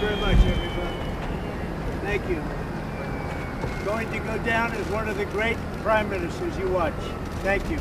very much, everybody. Thank you. Going to go down as one of the great prime ministers you watch. Thank you.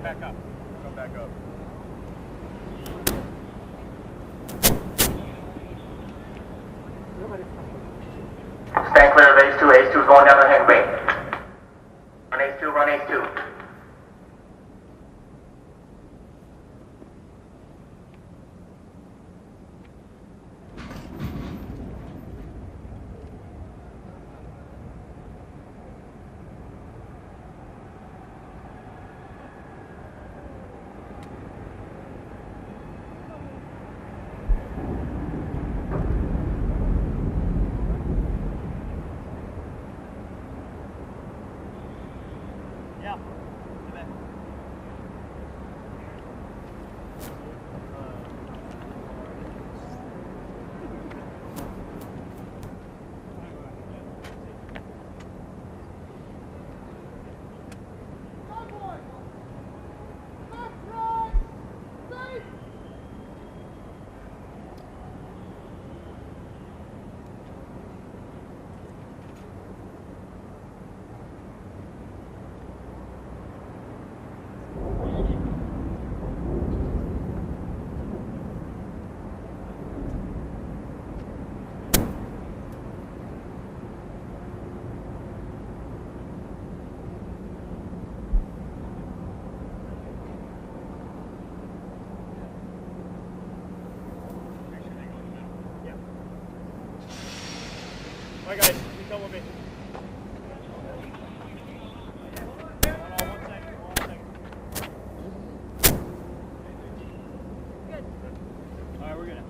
Back up. Come back up. Stand clear of Ace 2. Ace 2 is going down the hangway. Run Ace 2, run Ace 2. Alright guys, you come with me. Alright, we're gonna.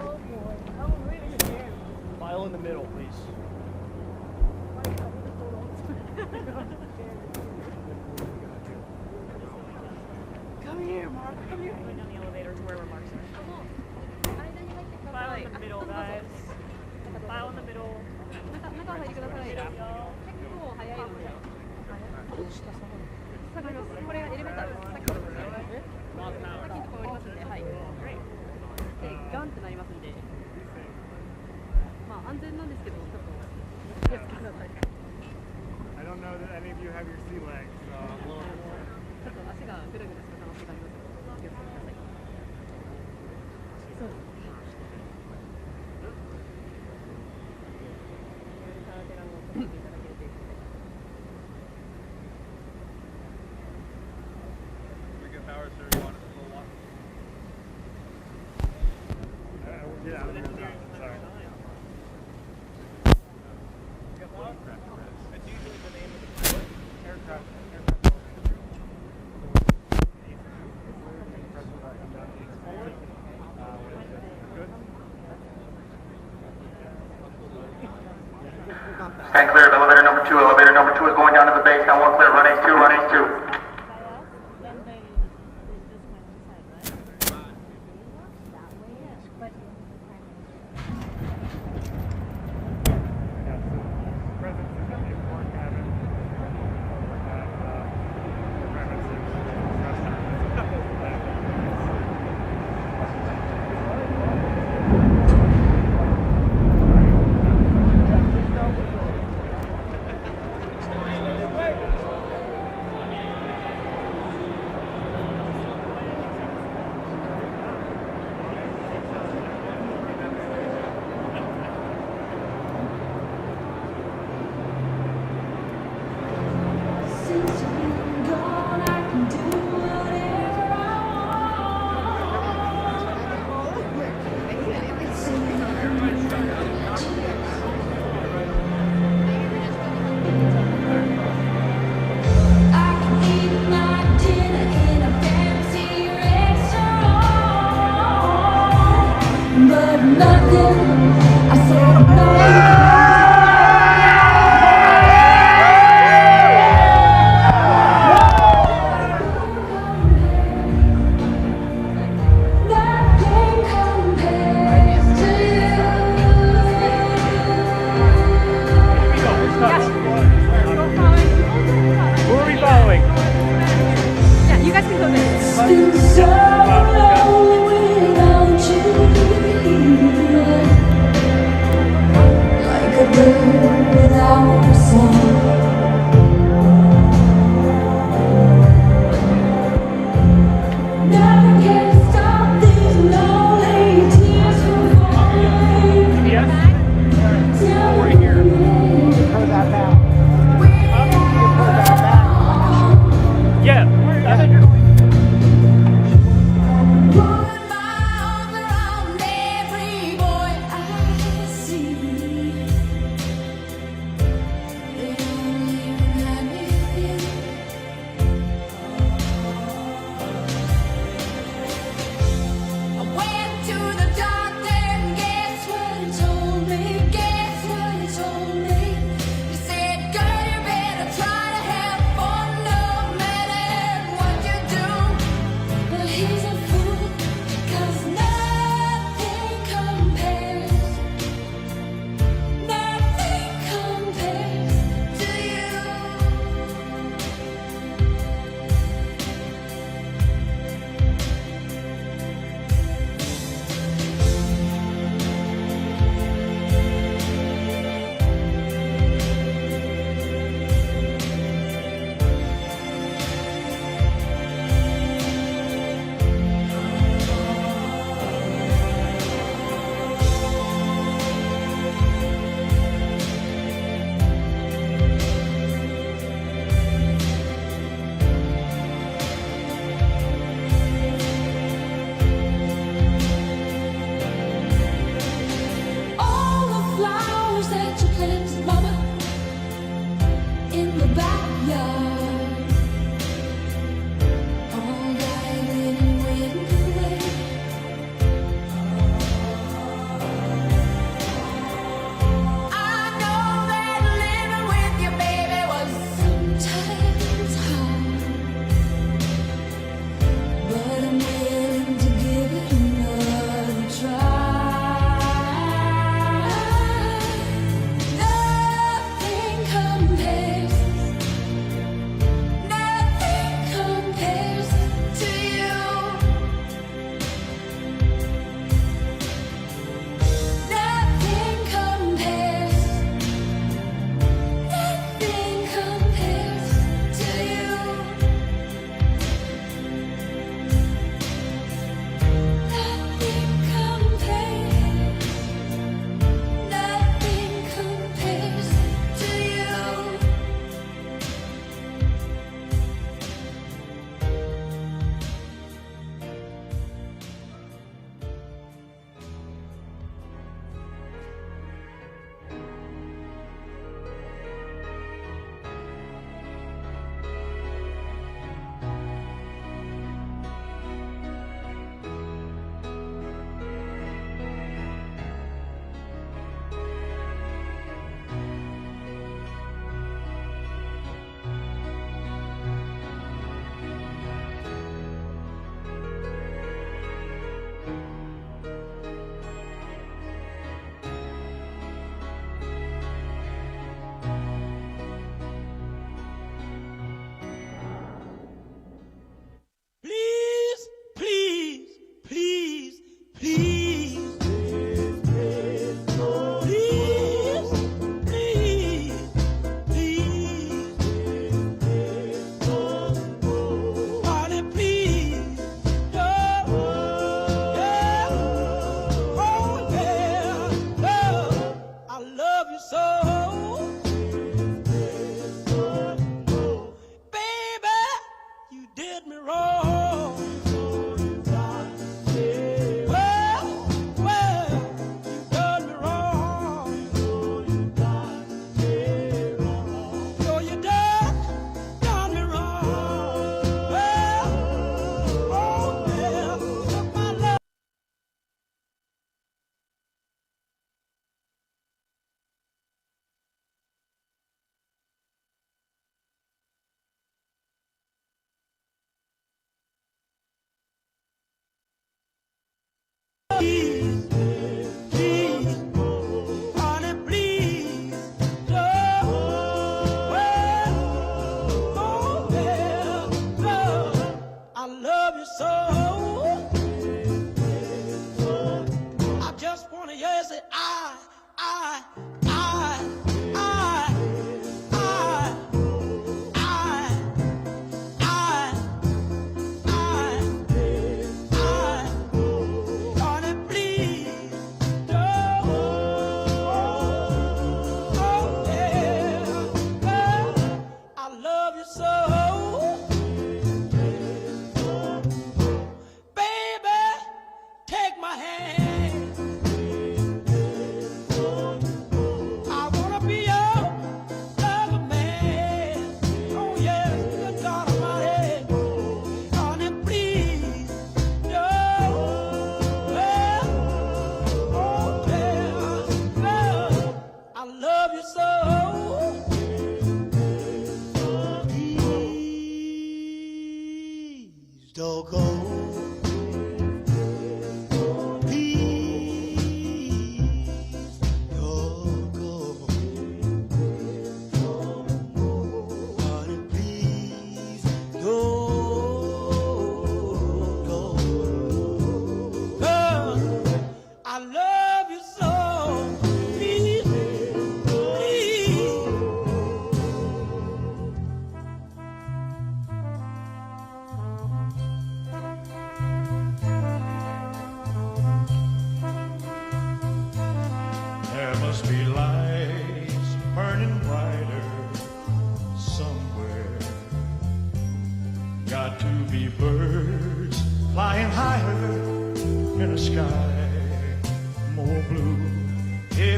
Oh boy. Oh, really scared. File in the middle, please. Come here, Mark. Come here. Going down the elevator to where our marks are. File in the middle, guys. File in the middle. 中入りください。結構早いので。下がります。これがエレベーターです。さっきのところ降りますんで、はい。で、ガンってなりますんで。まあ安全なんですけど、ちょっと気をつけてください。I don't know that any of you have your sea legs, so I'm a little concerned. ちょっと足がぐるぐるする可能性がありますので、気をつけてください。そうです。We get power, sir. You want us to go walk? Get out of there. Sorry. That's usually the name of the pilot. Aircraft. Stand clear of elevator number 2. Elevator number 2 is going down to the base. Now one clear. Run Ace 2, run Ace 2.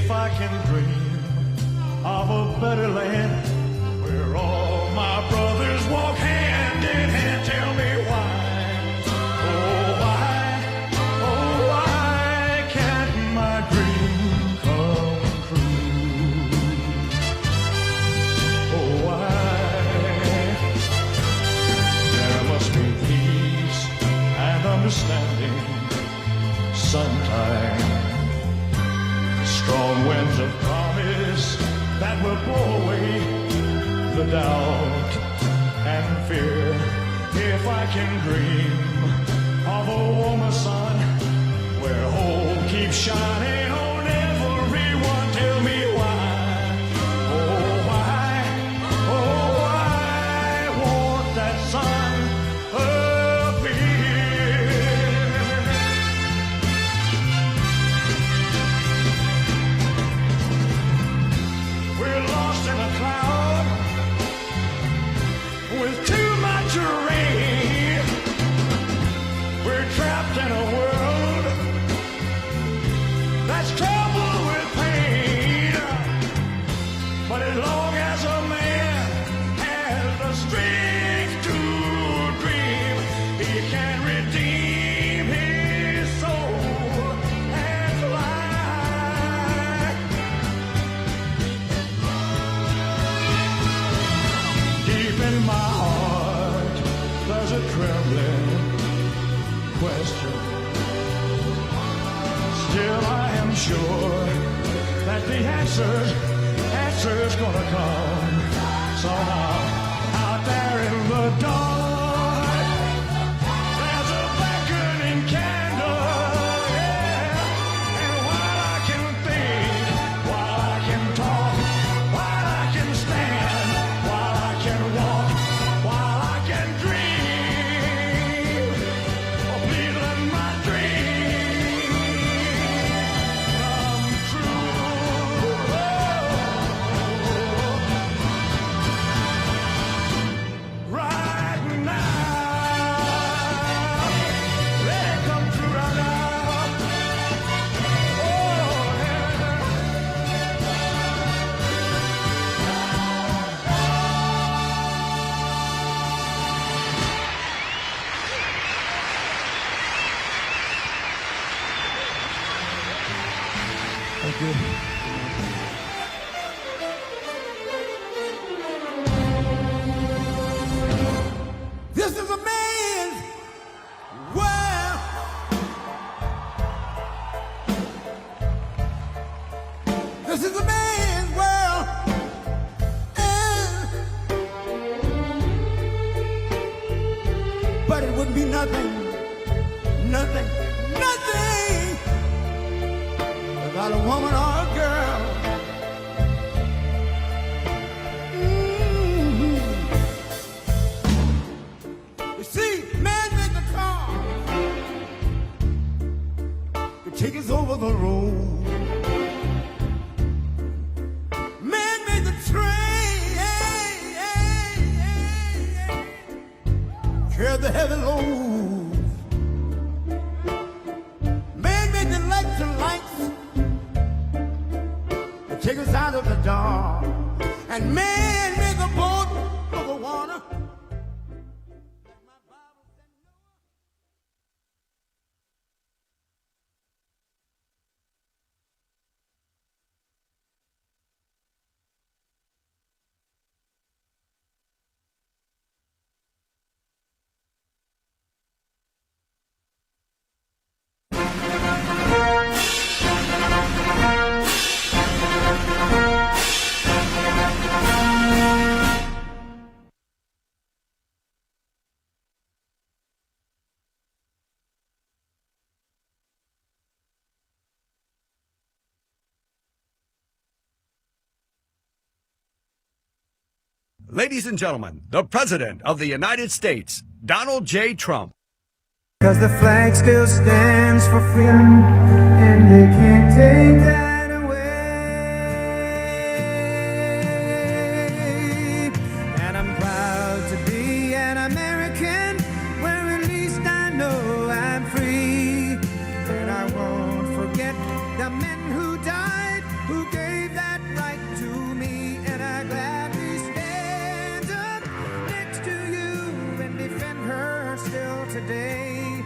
If I can dream of a better land where all my the doubt and fear. If I can dream of a warmer sun where hope keeps shining on everyone, tell me why, oh why won't that sun appear? We're lost in a cloud with too much rain. We're trapped in a world that's troubled with pain. But as long as a man has the strength to dream, he can redeem his soul and fly. Deep in my heart, there's a trembling question. Still I am sure that the answer's gonna come somehow. Out there in the dark, there's a beckoning candle, yeah. And while I can think, while I can talk, while I can stand, while I can walk, while I can dream, oh, please let my dream come true. Right now, let it come true right now. Oh, yeah. Thank you. This is a man's world. This is a man's world. But it wouldn't be nothing without a woman or a girl. You see, man made the car to take us over the road. Man made the train, carry the heavy load. Man made the electric lights to take us out of the dark. And man made the boat for the water. Ladies and gentlemen, the President of the United States, Donald J. Trump. 'Cause the flag still stands for freedom, and they can't take that away. And I'm proud to be an American, where at least I know I'm free. And I won't forget the men who died, who gave that right to me. And I gladly stand up next to you and defend her still today.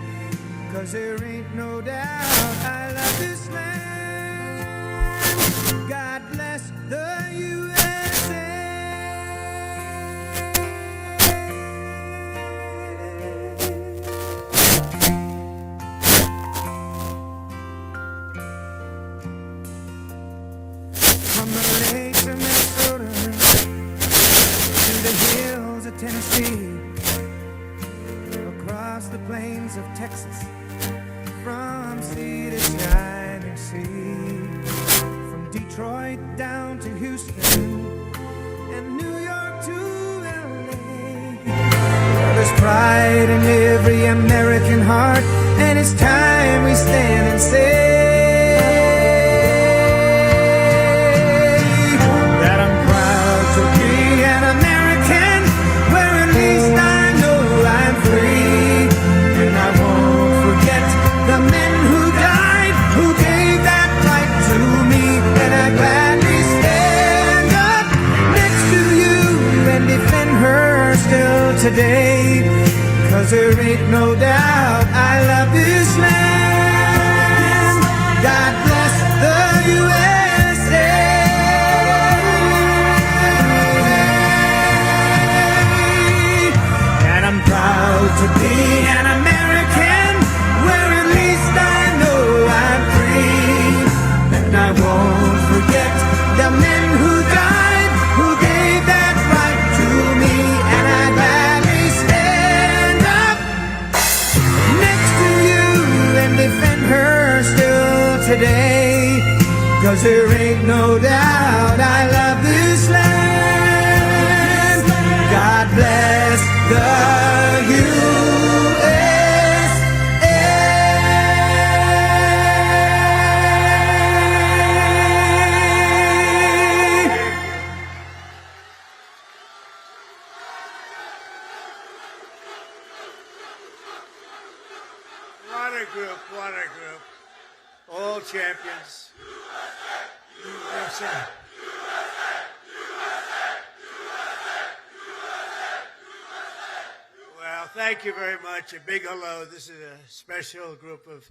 'Cause there ain't no doubt I love this land. God bless the USA. From the lake to Minnesota, of Tennessee, across the plains of Texas, from sea to shining sea, from Detroit down to Houston and New York to LA. Well, there's pride in every American heart, and it's time we stand and say that I'm proud to be an American, where at least I know I'm free. And I won't forget the men who died, who gave that right to me. And I gladly stand up next to you and defend her still today, 'cause there ain't no doubt I love this land. God bless the USA. And I'm proud to be an American, where at least I know I'm free. And I won't forget the men who died, who gave that right to me. And I gladly stand up next to you and defend her still today, 'cause there ain't no doubt I love this land. God bless the USA. What a group, what a group. All champions. USA. Well, thank you very much. A big hello. This is a special group of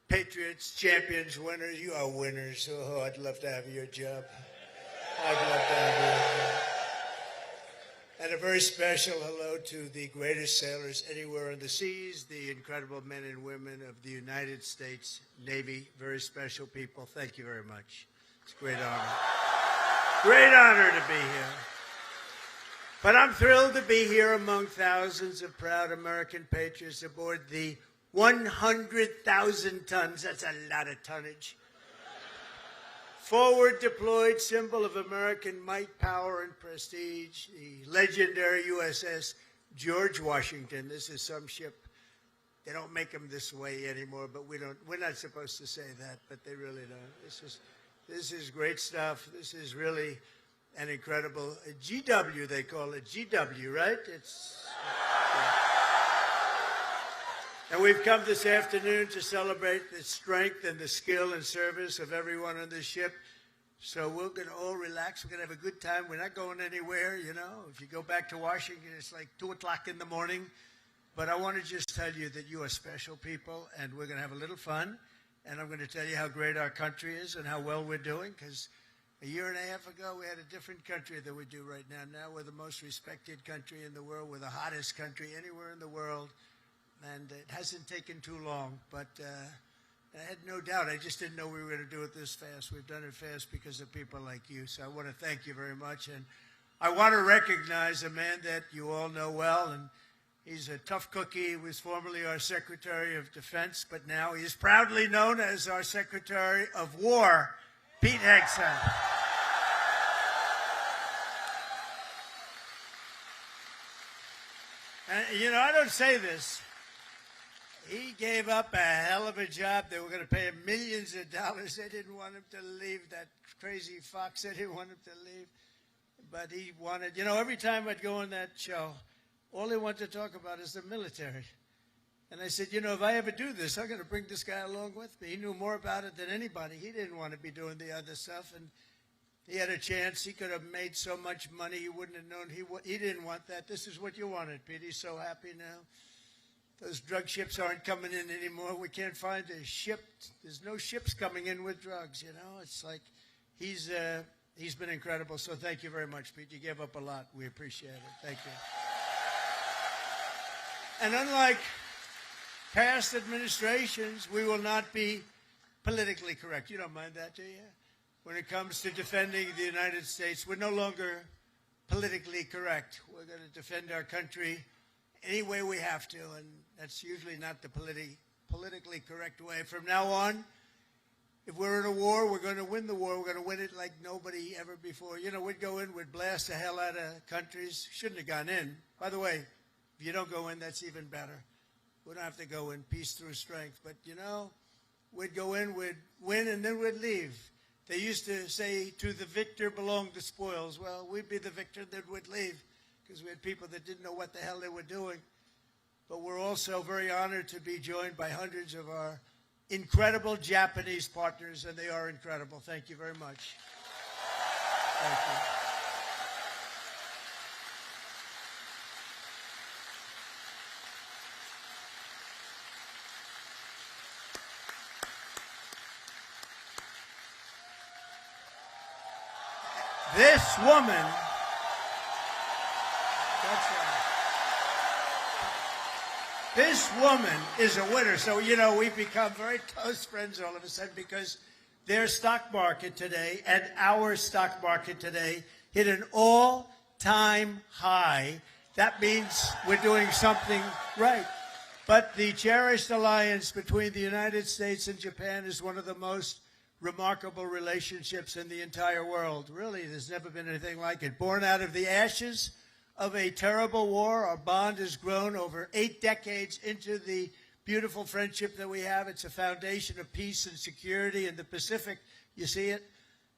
patriots, champions, winners. You are winners. Oh, I'd love to have your job. I'd love to have your job. And a very special hello to the greatest sailors anywhere on the seas, the incredible men and women of the United States Navy. Very special people. Thank you very much. It's a great honor. Great honor to be here. But I'm thrilled to be here among thousands of proud American patriots aboard the 100,000 tons, that's a lot of tonnage, forward deployed symbol of American might, power, and prestige, the legendary USS George Washington. This is some ship. They don't make them this way anymore, but we're not supposed to say that, but they really don't. This is great stuff. This is really an incredible GW, they call it GW, right? And we've come this afternoon to celebrate the strength and the skill and service of everyone on this ship. So we're going to all relax. We're going to have a good time. We're not going anywhere, you know. If you go back to Washington, it's like 2 o'clock in the morning. But I want to just tell you that you are special people, and we're going to have a little fun. And I'm going to tell you how great our country is and how well we're doing, because a year and a half ago, we had a different country than we do right now. Now we're the most respected country in the world. We're the hottest country anywhere in the world. And it hasn't taken too long, but I had no doubt. I just didn't know we were going to do it this fast. We've done it fast because of people like you. So I want to thank you very much. And I want to recognize a man that you all know well, and he's a tough cookie. He was formerly our Secretary of Defense, but now he is proudly known as our Secretary of War, Pete Hegseth. And, you know, I don't say this. He gave up a hell of a job. They were going to pay him millions of dollars. They didn't want him to leave. That crazy fox, they didn't want him to leave. But he wanted, you know, every time I'd go on that show, all he wanted to talk about is the military. And I said, you know, if I ever do this, I'm going to bring this guy along with me. He knew more about it than anybody. He didn't want to be doing the other stuff. And he had a chance. He could have made so much money he wouldn't have known. He didn't want that. This is what you wanted, Pete. He's so happy now. Those drug ships aren't coming in anymore. We can't find a ship. There's no ships coming in with drugs, you know. It's like he's been incredible. So thank you very much, Pete. You gave up a lot. We appreciate it. Thank you. And unlike past administrations, we will not be politically correct. You don't mind that, do you? When it comes to defending the United States, we're no longer politically correct. We're going to defend our country any way we have to, and that's usually not the politically correct way. From now on, if we're in a war, we're going to win the war. We're going to win it like nobody ever before. You know, we'd go in, we'd blast the hell out of countries. Shouldn't have gone in. By the way, if you don't go in, that's even better. We don't have to go in, peace through strength. But, you know, we'd go in, we'd win, and then we'd leave. They used to say, to the victor belong the spoils. Well, we'd be the victor, then we'd leave, because we had people that didn't know what the hell they were doing. But we're also very honored to be joined by hundreds of our incredible Japanese partners, and they are incredible. Thank you very much. Thank you. This woman, that's right. This woman is a winner. So, you know, we've become very close friends all of a sudden because their stock market today and our stock market today hit an all-time high. That means we're doing something right. But the cherished alliance between the United States and Japan is one of the most remarkable relationships in the entire world. Really, there's never been anything like it. Born out of the ashes of a terrible war, our bond has grown over 8 decades into the beautiful friendship that we have. It's a foundation of peace and security in the Pacific. You see it?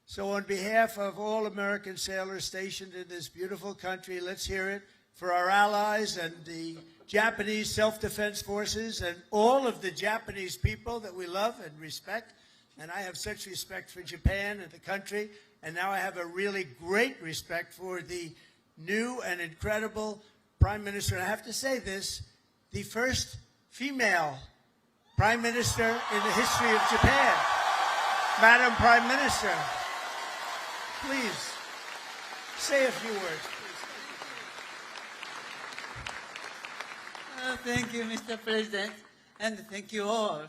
So on behalf of all American sailors stationed in this beautiful country, let's hear it for our allies and the Japanese self-defense forces and all of the Japanese people that we love and respect. And I have such respect for Japan and the country. And now I have a really great respect for the new and incredible Prime Minister. And I have to say this, the first female Prime Minister in the history of Japan. Madam Prime Minister, please say a few words. Thank you, Mr. President, and thank you all.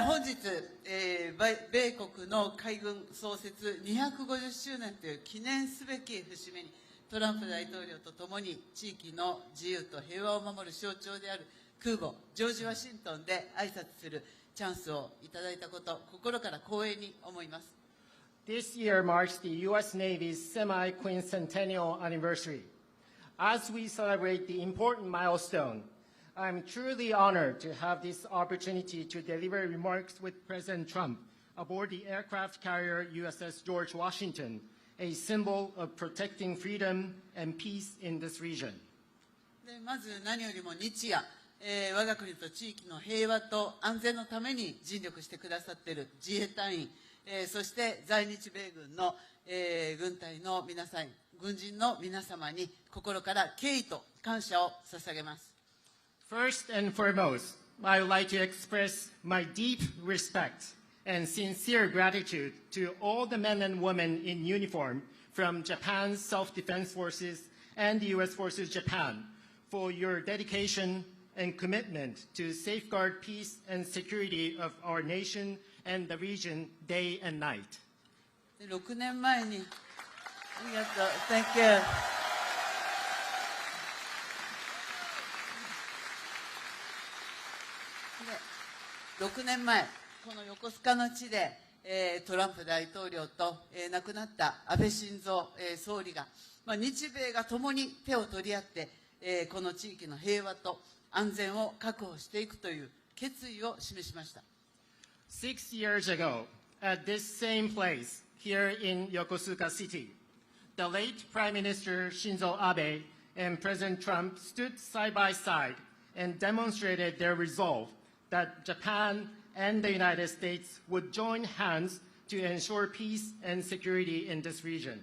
本日、米国の海軍創設250周年という記念すべき節目に、トランプ大統領とともに地域の自由と平和を守る象徴である空母ジョージ・ワシントンで挨拶するチャンスをいただいたこと、心から光栄に思います。This year marks the U.S. Navy's semi-quincentennial anniversary. As we celebrate the important milestone, I'm truly honored to have this opportunity to deliver remarks with President Trump aboard the aircraft carrier USS George Washington, a symbol of protecting freedom and peace in this region. でまず何よりも日夜、我が国と地域の平和と安全のために尽力してくださっている自衛隊員、そして在日米軍の、軍隊の皆さん、軍人の皆様に心から敬意と感謝を捧げます。First and foremost, I would like to express my deep respect and sincere gratitude to all the men and women in uniform from Japan's Self-Defense Forces and the U.S. Forces Japan for your dedication and commitment to safeguard peace and security of our nation and the region day and night. 6年前に、ありがとう、Thank you. 6年前、この横須賀の地で、トランプ大統領と、亡くなった安倍晋三、総理が、日米が共に手を取り合って、この地域の平和と安全を確保していくという決意を示しました。6 years ago, at this same place here in Yokosuka City, the late Prime Minister Shinzo Abe and President Trump stood side by side and demonstrated their resolve that Japan and the United States would join hands to ensure peace and security in this region.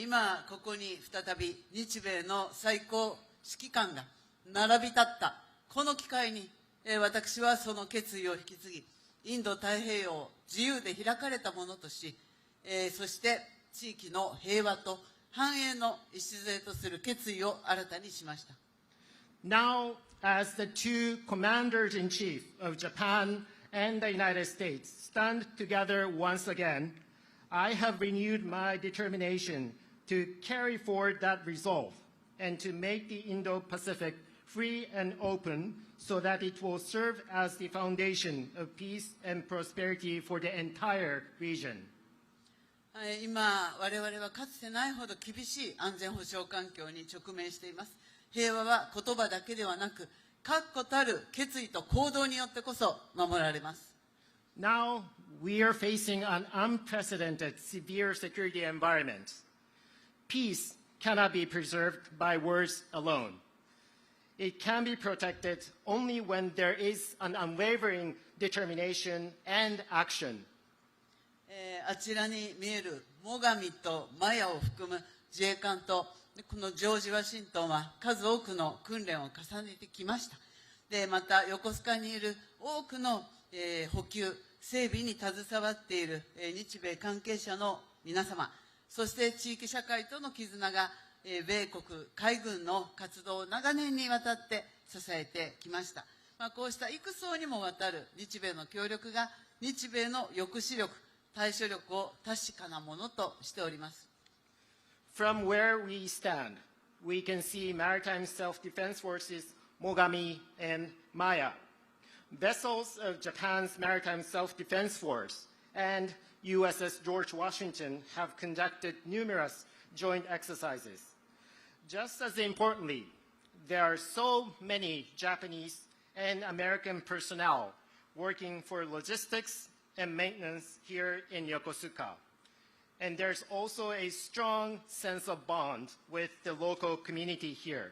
今ここに再び日米の最高指揮官が並び立ったこの機会に、私はその決意を引き継ぎ、インド太平洋を自由で開かれたものとし、そして地域の平和と繁栄の礎とする決意を新たにしました。Now, as the two commanders-in-chief of Japan and the United States stand together once again, I have renewed my determination to carry forward that resolve and to make the Indo-Pacific free and open so that it will serve as the foundation of peace and prosperity for the entire region. 今、我々はかつてないほど厳しい安全保障環境に直面しています。平和は言葉だけではなく、確固たる決意と行動によってこそ守られます。Now we are facing an unprecedented severe security environment. Peace cannot be preserved by words alone. It can be protected only when there is an unwavering determination and action. あちらに見える最上とマヤを含む自衛官とこのジョージ・ワシントンは数多くの訓練を重ねてきました。でまた横須賀にいる多くの、補給整備に携わっている、日米関係者の皆様、そして地域社会との絆が、米国海軍の活動を長年にわたって支えてきました。こうした幾層にもわたる日米の協力が日米の抑止力、対処力を確かなものとしております。From where we stand, we can see Maritime Self-Defense Forces Mogami and Maya, vessels of Japan's Maritime Self-Defense Force, and USS George Washington have conducted numerous joint exercises. Just as importantly, there are so many Japanese and American personnel working for logistics and maintenance here in Yokosuka. And there's also a strong sense of bond with the local community here.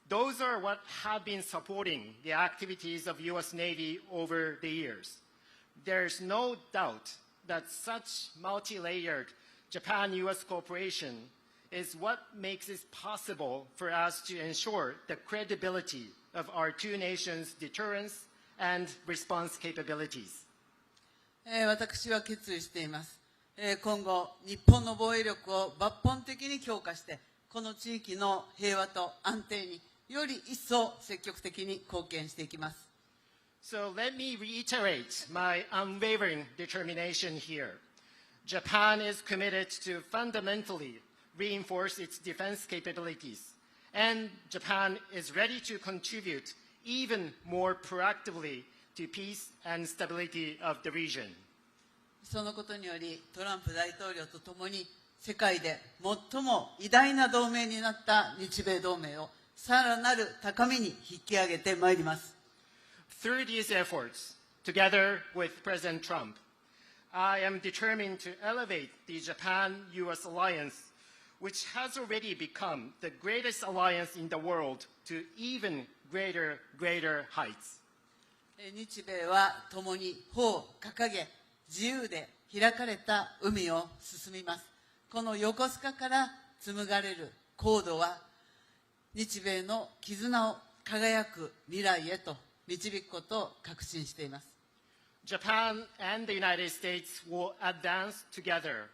Those are what have been supporting the activities of U.S. Navy over the years. There's no doubt that such multi-layered Japan-U.S. cooperation is what makes it possible for us to ensure the credibility of our two nations' deterrence and response capabilities. 私は決意しています。今後、日本の防衛力を抜本的に強化して、この地域の平和と安定により一層積極的に貢献していきます。So let me reiterate my unwavering determination here. Japan is committed to fundamentally reinforce its defense capabilities, and Japan is ready to contribute even more proactively to peace and stability of the region. そのことにより、トランプ大統領とともに世界で最も偉大な同盟になった日米同盟をさらなる高みに引き上げてまいります。Through these efforts, together with President Trump, I am determined to elevate the Japan-U.S. alliance, which has already become the greatest alliance in the world, to even greater heights. 日米は共に帆を掲げ、自由で開かれた海を進みます。この横須賀から紡がれる航路は、日米の絆を輝く未来へと導くことを確信しています。Japan and the United States will advance together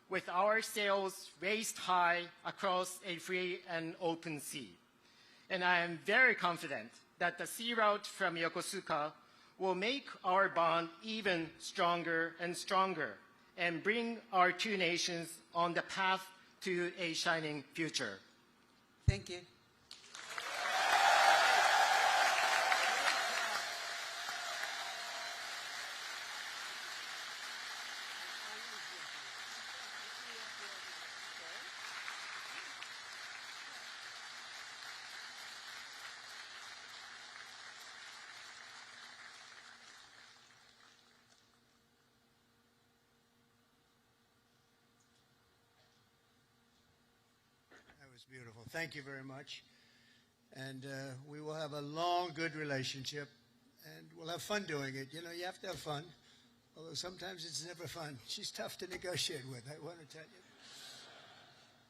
with our sails raised high across a free and open sea. And I am very confident that the sea route from Yokosuka will make our bond even stronger and stronger and bring our two nations on the path to a shining future. Thank you. Beautiful. Thank you very much. And we will have a long, good relationship, and we'll have fun doing it. You know, you have to have fun, although sometimes it's never fun. She's tough to negotiate with, I want to tell you.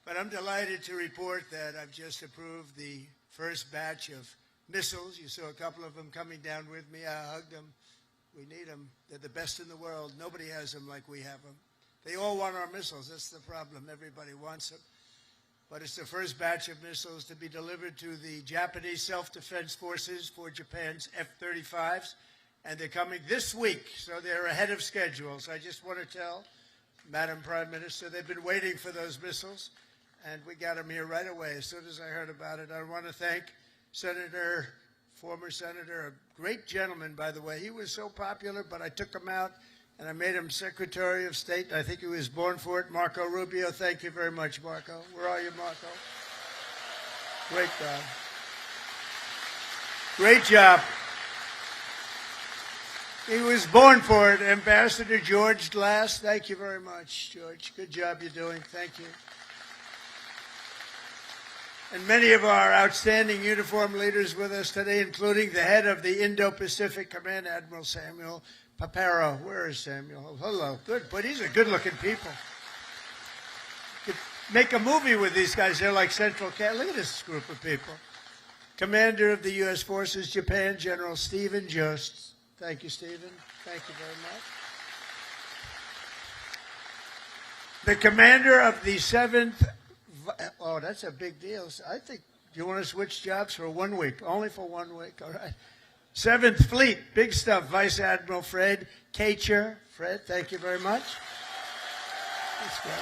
But I'm delighted to report that I've just approved the first batch of missiles. You saw a couple of them coming down with me. I hugged them. We need them. They're the best in the world. Nobody has them like we have them. They all want our missiles. That's the problem. Everybody wants them. But it's the first batch of missiles to be delivered to the Japanese self-defense forces for Japan's F-35s. and they're coming this week, so they're ahead of schedule. So I just want to tell Madam Prime Minister, they've been waiting for those missiles, and we got them here right away as soon as I heard about it. I want to thank former Senator, a great gentleman, by the way. He was so popular, but I took him out, and I made him Secretary of State. I think he was born for it. Marco Rubio, thank you very much, Marco. Where are you, Marco? Great job. Great job. He was born for it. Ambassador George Glass, thank you very much, George. Good job you're doing. Thank you. And many of our outstanding uniform leaders with us today, including the head of the Indo-Pacific Command, Admiral Samuel Paparo. Where is Samuel? Oh, hello. Good, but these are good-looking people. You could make a movie with these guys. They're like Central Cat. Look at this group of people. Commander of the U.S. Forces, Japan, General Stephen Jost. Thank you, Stephen. Thank you very much. The commander of the 7th... Oh, that's a big deal. I think, do you want to switch jobs for 1 week? Only for 1 week, all right. 7th Fleet, big stuff. Vice Admiral Fred Kacher. Fred, thank you very much. That's great.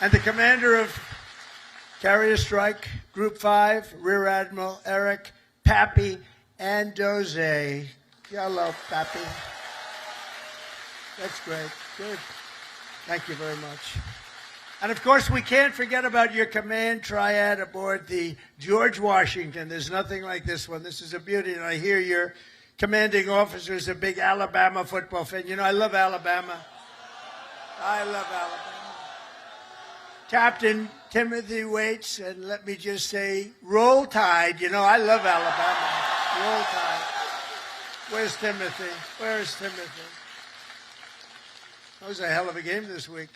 And the commander of Carrier Strike Group 5, Rear Admiral Eric Pappy Andoze. Hello, Pappy. That's great. Good. Thank you very much. And, of course, we can't forget about your command triad aboard the George Washington. There's nothing like this one. This is a beauty, and I hear your commanding officer is a big Alabama football fan. You know, I love Alabama. I love Alabama. Captain Timothy Waits, and let me just say, roll tide. You know, I love Alabama. Roll tide. Where's Timothy? Where's Timothy? That was a hell of a game this week.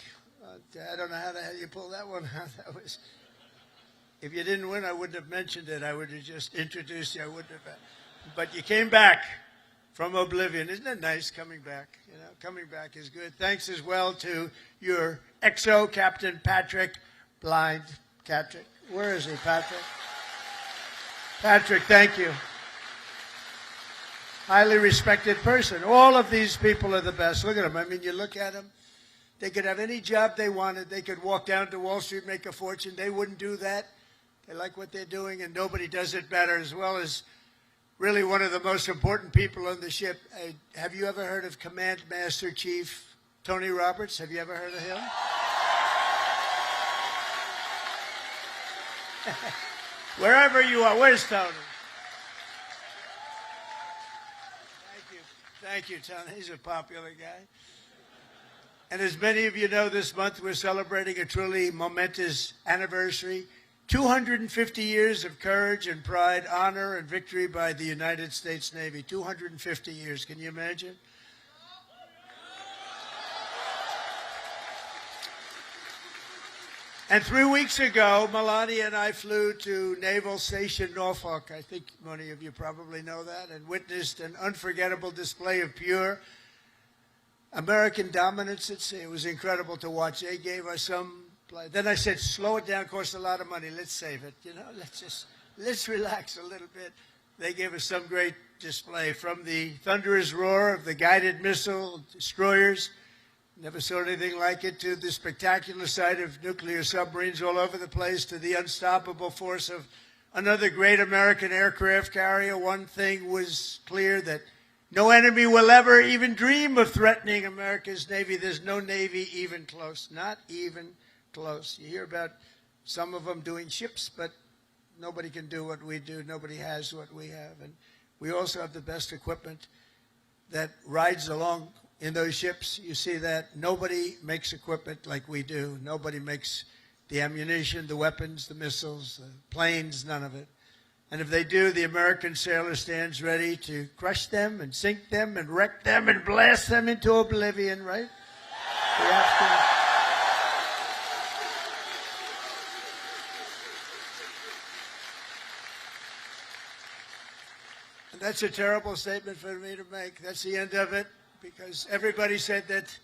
I don't know how the hell you pulled that one out. That was, if you didn't win, I wouldn't have mentioned it. I would have just introduced you. I wouldn't have. But you came back from oblivion. Isn't it nice coming back? You know, coming back is good. Thanks as well to your XO, Captain Patrick Blind. Patrick, where is he, Patrick? Patrick, thank you. Highly respected person. All of these people are the best. Look at them. I mean, you look at them. They could have any job they wanted. They could walk down to Wall Street, make a fortune. They wouldn't do that. They like what they're doing, and nobody does it better, as well as really one of the most important people on the ship. Have you ever heard of Command Master Chief Tony Roberts? Have you ever heard of him? Wherever you are. Where's Tony? Thank you. Thank you, Tony. He's a popular guy. And as many of you know, this month we're celebrating a truly momentous anniversary. 250 years of courage and pride, honor and victory by the United States Navy. 250 years. Can you imagine? And 3 weeks ago, Melania and I flew to Naval Station Norfolk. I think many of you probably know that, and witnessed an unforgettable display of pure American dominance at sea. It was incredible to watch. They gave us some play. Then I said, slow it down, costs a lot of money. Let's save it. You know, let's relax a little bit. They gave us some great display, from the thunderous roar of the guided missile destroyers, never saw anything like it, to the spectacular sight of nuclear submarines all over the place, to the unstoppable force of another great American aircraft carrier. One thing was clear, that no enemy will ever even dream of threatening America's Navy. There's no Navy even close, not even close. You hear about some of them doing ships, but nobody can do what we do. Nobody has what we have. And we also have the best equipment that rides along in those ships. You see that. Nobody makes equipment like we do. Nobody makes the ammunition, the weapons, the missiles, the planes, none of it. And if they do, the American sailor stands ready to crush them and sink them and wreck them and blast them into oblivion, right? We have to. And that's a terrible statement for me to make. That's the end of it, because everybody said that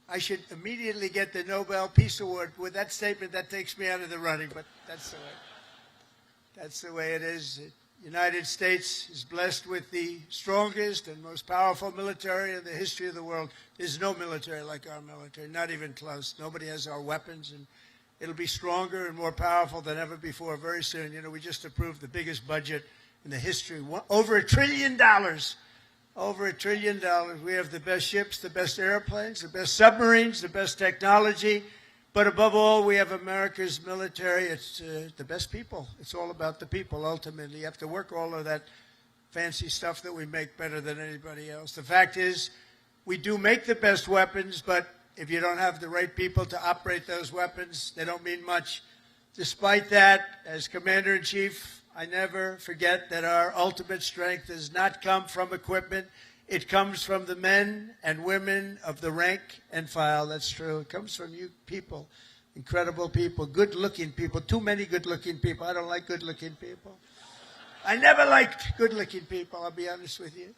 I should immediately get the Nobel Peace Award. With that statement, that takes me out of the running, but that's the way. That's the way it is. United States is blessed with the strongest and most powerful military in the history of the world. There's no military like our military, not even close. Nobody has our weapons, and it'll be stronger and more powerful than ever before very soon. You know, we just approved the biggest budget in the history, over $1 trillion. Over $1 trillion. We have the best ships, the best airplanes, the best submarines, the best technology. But above all, we have America's military. It's the best people. It's all about the people, ultimately. You have to work all of that fancy stuff that we make better than anybody else. The fact is, we do make the best weapons, but if you don't have the right people to operate those weapons, they don't mean much. Despite that, as Commander-in-Chief, I never forget that our ultimate strength does not come from equipment. It comes from the men and women of the rank and file. That's true. It comes from you people, incredible people, good-looking people, too many good-looking people. I don't like good-looking people. I never liked good-looking people, I'll be honest with you.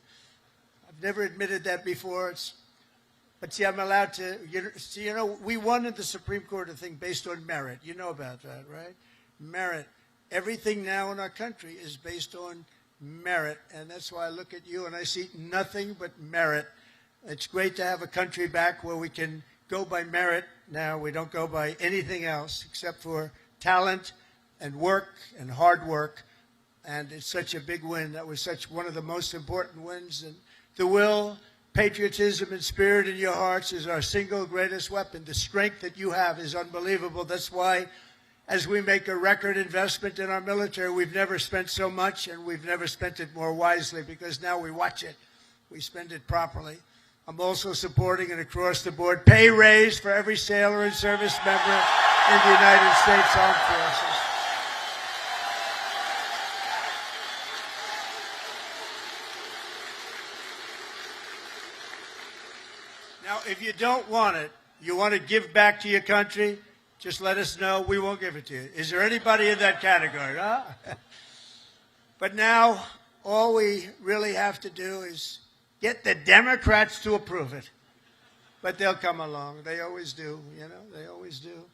I've never admitted that before. But see, I'm allowed to, you know, we won in the Supreme Court a thing based on merit. You know about that, right? Merit. Everything now in our country is based on merit, and that's why I look at you and I see nothing but merit. It's great to have a country back where we can go by merit now. We don't go by anything else except for talent and work and hard work, and it's such a big win. That was such one of the most important wins, and the will, patriotism, and spirit in your hearts is our single greatest weapon. The strength that you have is unbelievable. That's why as we make a record investment in our military, we've never spent so much, and we've never spent it more wisely, because now we watch it. We spend it properly. I'm also supporting an across-the-board pay raise for every sailor and service member in the United States Armed Forces. Now, if you don't want it, you want to give back to your country, just let us know. We won't give it to you. Is there anybody in that category? Huh? But now, all we really have to do is get the Democrats to approve it. But they'll come along. They always do, you know. They always do.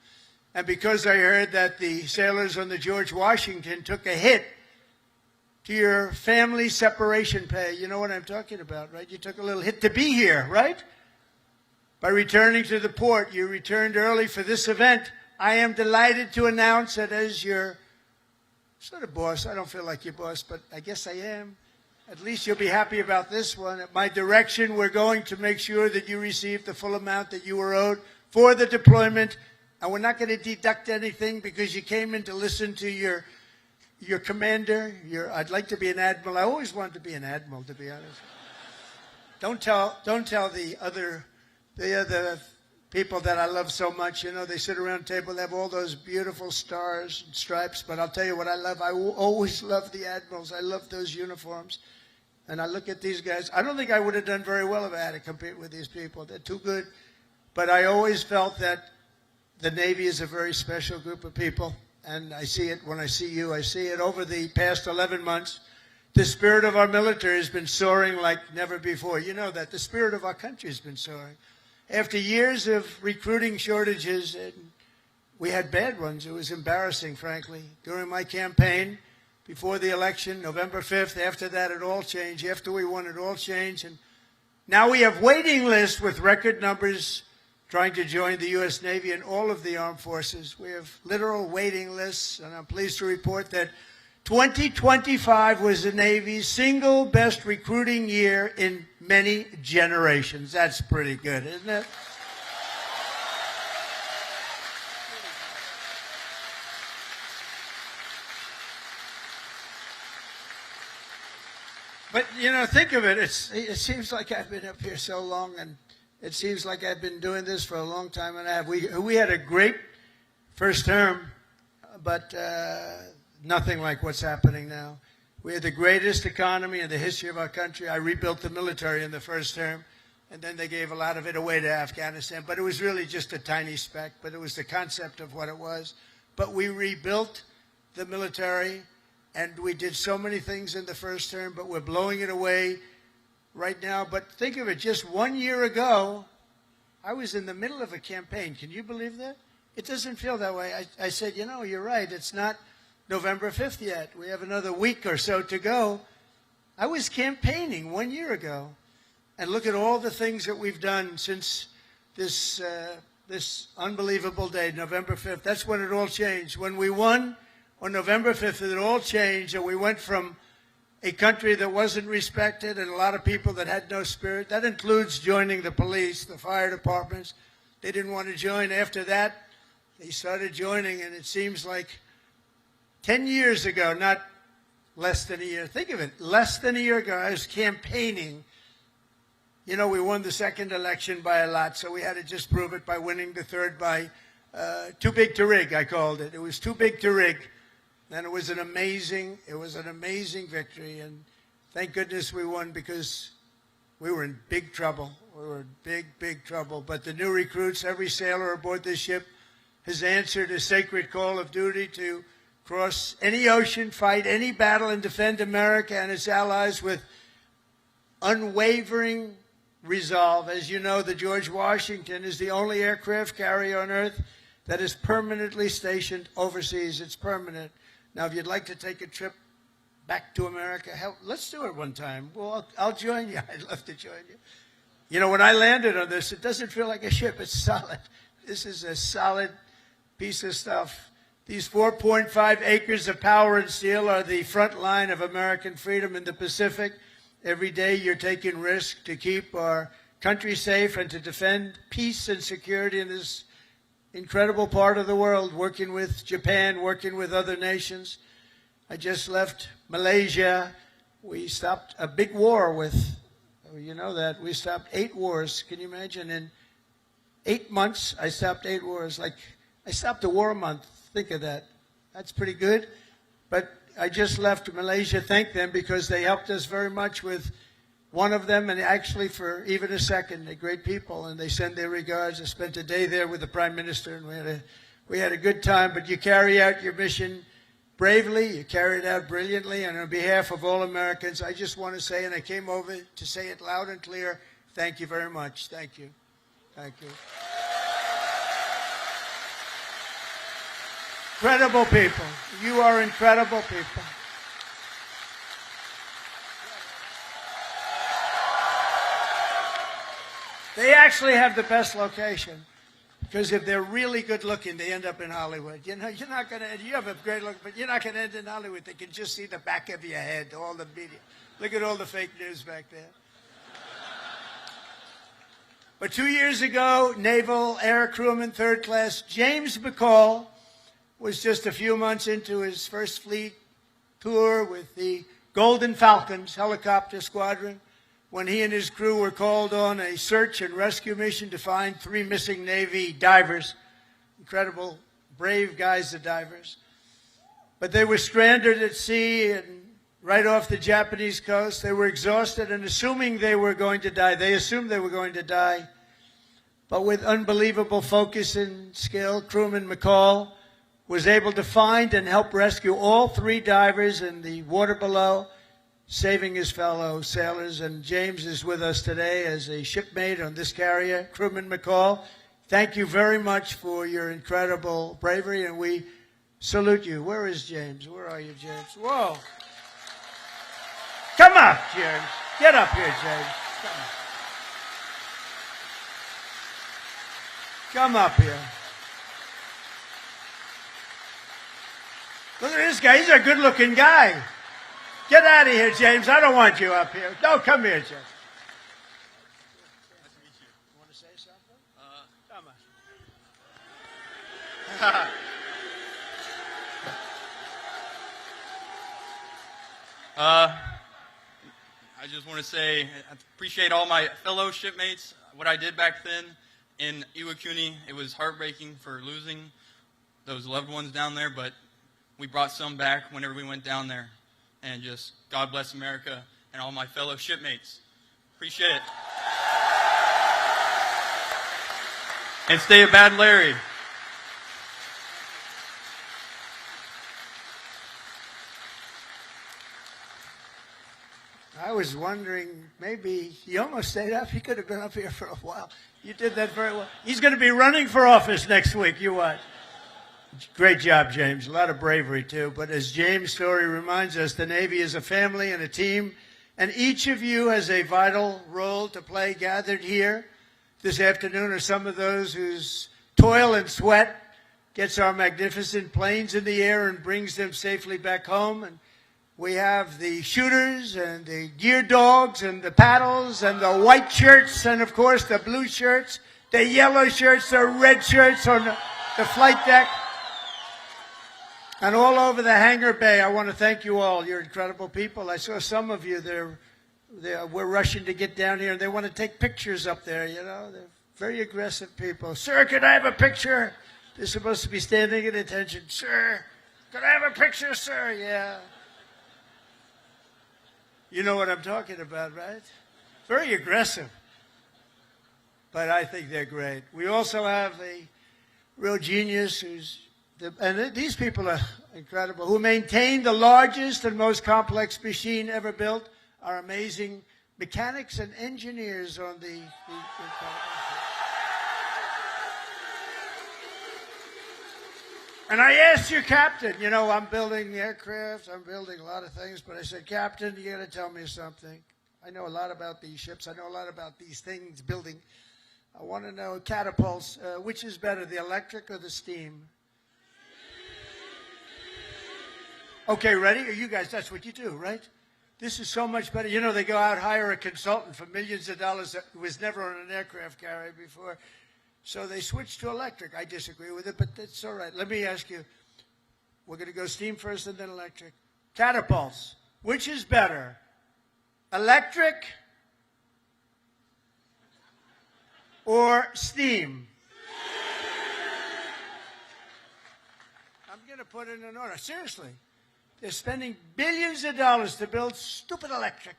And because I heard that the sailors on the George Washington took a hit to your family separation pay, you know what I'm talking about, right? You took a little hit to be here, right? By returning to the port, you returned early for this event. I am delighted to announce that as your sort of boss, I don't feel like your boss, but I guess I am. At least you'll be happy about this one. At my direction, we're going to make sure that you receive the full amount that you were owed for the deployment. And we're not going to deduct anything because you came in to listen to your commander. I'd like to be an admiral. I always wanted to be an admiral, to be honest. Don't tell the other people that I love so much. You know, they sit around the table, they have all those beautiful stars and stripes, but I'll tell you what I love. I will always love the admirals. I love those uniforms. And I look at these guys. I don't think I would have done very well if I had to compete with these people. They're too good. But I always felt that the Navy is a very special group of people, and I see it when I see you. I see it over the past 11 months. The spirit of our military has been soaring like never before. You know that. The spirit of our country has been soaring. After years of recruiting shortages, and we had bad ones. It was embarrassing, frankly. During my campaign, before the election, November 5th, after that, it all changed. After we won, it all changed. And now we have waiting lists with record numbers trying to join the U.S. Navy and all of the armed forces. We have literal waiting lists, and I'm pleased to report that 2025 was the Navy's single best recruiting year in many generations. That's pretty good, isn't it? But, you know, think of it. It seems like I've been up here so long, and it seems like I've been doing this for a long time and a half. We had a great first term, but nothing like what's happening now. We had the greatest economy in the history of our country. I rebuilt the military in the first term, and then they gave a lot of it away to Afghanistan. But it was really just a tiny speck, but it was the concept of what it was. But we rebuilt the military, and we did so many things in the first term, but we're blowing it away right now. But think of it, just 1 year ago, I was in the middle of a campaign. Can you believe that? It doesn't feel that way. I said, you know, you're right. It's not November 5th yet. We have another week or so to go. I was campaigning 1 year ago, and look at all the things that we've done since this unbelievable day, November 5th. That's when it all changed. When we won on November 5th, it all changed, and we went from a country that wasn't respected and a lot of people that had no spirit. That includes joining the police, the fire departments. They didn't want to join. After that, they started joining, and it seems like 10 years ago, not less than a year. Think of it, less than a year ago, I was campaigning. You know, we won the second election by a lot, so we had to just prove it by winning the third by too big to rig, I called it. It was too big to rig. And it was an amazing victory. And thank goodness we won, because we were in big trouble. We were in big, big trouble. But the new recruits, every sailor aboard this ship has answered a sacred call of duty to cross any ocean, fight any battle, and defend America and its allies with unwavering resolve. As you know, the George Washington is the only aircraft carrier on Earth that is permanently stationed overseas. It's permanent. Now, if you'd like to take a trip back to America, hell, let's do it one time. Well, I'll join you. I'd love to join you. You know, when I landed on this, it doesn't feel like a ship. It's solid. This is a solid piece of stuff. These 4.5 acres of power and steel are the front line of American freedom in the Pacific. Every day you're taking risk to keep our country safe and to defend peace and security in this incredible part of the world, working with Japan, working with other nations. I just left Malaysia. We stopped a big war with, you know that, we stopped 8 wars. Can you imagine? In 8 months, I stopped 8 wars. Like, I stopped a war a month. Think of that. That's pretty good. But I just left Malaysia. Thank them, because they helped us very much with one of them, and actually for even a second. They're great people, and they send their regards. I spent a day there with the Prime Minister, and we had a good time. But you carry out your mission bravely. You carry it out brilliantly. And on behalf of all Americans, I just want to say, and I came over to say it loud and clear, thank you very much. Thank you. Thank you. Incredible people. You are incredible people. They actually have the best location, because if they're really good looking, they end up in Hollywood. You know, you're not going to, you have a great look, but you're not going to end in Hollywood. They can just see the back of your head, all the media. Look at all the fake news back there. But 2 years ago, Naval Air Crewman 3rd Class James McCall was just a few months into his first fleet tour with the Golden Falcons helicopter squadron, when he and his crew were called on a search and rescue mission to find 3 missing Navy divers. Incredible, brave guys, the divers. But they were stranded at sea and right off the Japanese coast. They were exhausted and assuming they were going to die. They assumed they were going to die. But with unbelievable focus and skill, crewman McCall was able to find and help rescue all 3 divers in the water below, saving his fellow sailors. And James is with us today as a shipmate on this carrier. Crewman McCall, thank you very much for your incredible bravery, and we salute you. Where is James? Where are you, James? Whoa. Come up, James. Get up here, James. Come up here. Look at this guy. He's a good-looking guy. Get out of here, James. I don't want you up here. No, come here, James. Nice to meet you. You want to say something? Come on. I just want to say I appreciate all my fellow shipmates. What I did back then in Iwakuni, it was heartbreaking for losing those loved ones down there, but we brought some back whenever we went down there. And just God bless America and all my fellow shipmates. Appreciate it. And stay a bad Larry. I was wondering, maybe he almost stayed up. He could have been up here for a while. You did that very well. He's going to be running for office next week. You watch. Great job, James. A lot of bravery, too. But as James' story reminds us, the Navy is a family and a team, and each of you has a vital role to play. Gathered here this afternoon are some of those whose toil and sweat gets our magnificent planes in the air and brings them safely back home. And we have the shooters and the gear dogs and the paddles and the white shirts and, of course, the blue shirts, the yellow shirts, the red shirts on the flight deck. And all over the hangar bay, I want to thank you all. You're incredible people. I saw some of you, we're rushing to get down here, and they want to take pictures up there, you know. They're very aggressive people. Sir, can I have a picture? They're supposed to be standing at attention. Sir, can I have a picture, sir? Yeah. You know what I'm talking about, right? Very aggressive. But I think they're great. We also have a real genius and these people are incredible, who maintain the largest and most complex machine ever built, our amazing mechanics and engineers on the And I asked your captain, you know, I'm building aircraft, I'm building a lot of things, but I said, Captain, you got to tell me something. I know a lot about these ships. I know a lot about these things, building. I want to know, catapults, which is better, the electric or the steam? Okay, ready? You guys, that's what you do, right? This is so much better. You know, they go out, hire a consultant for millions of dollars that was never on an aircraft carrier before. So they switched to electric. I disagree with it, but that's all right. Let me ask you, we're going to go steam first and then electric. Catapults, which is better, electric or steam? I'm going to put it in order. Seriously. They're spending billions of dollars to build stupid electric.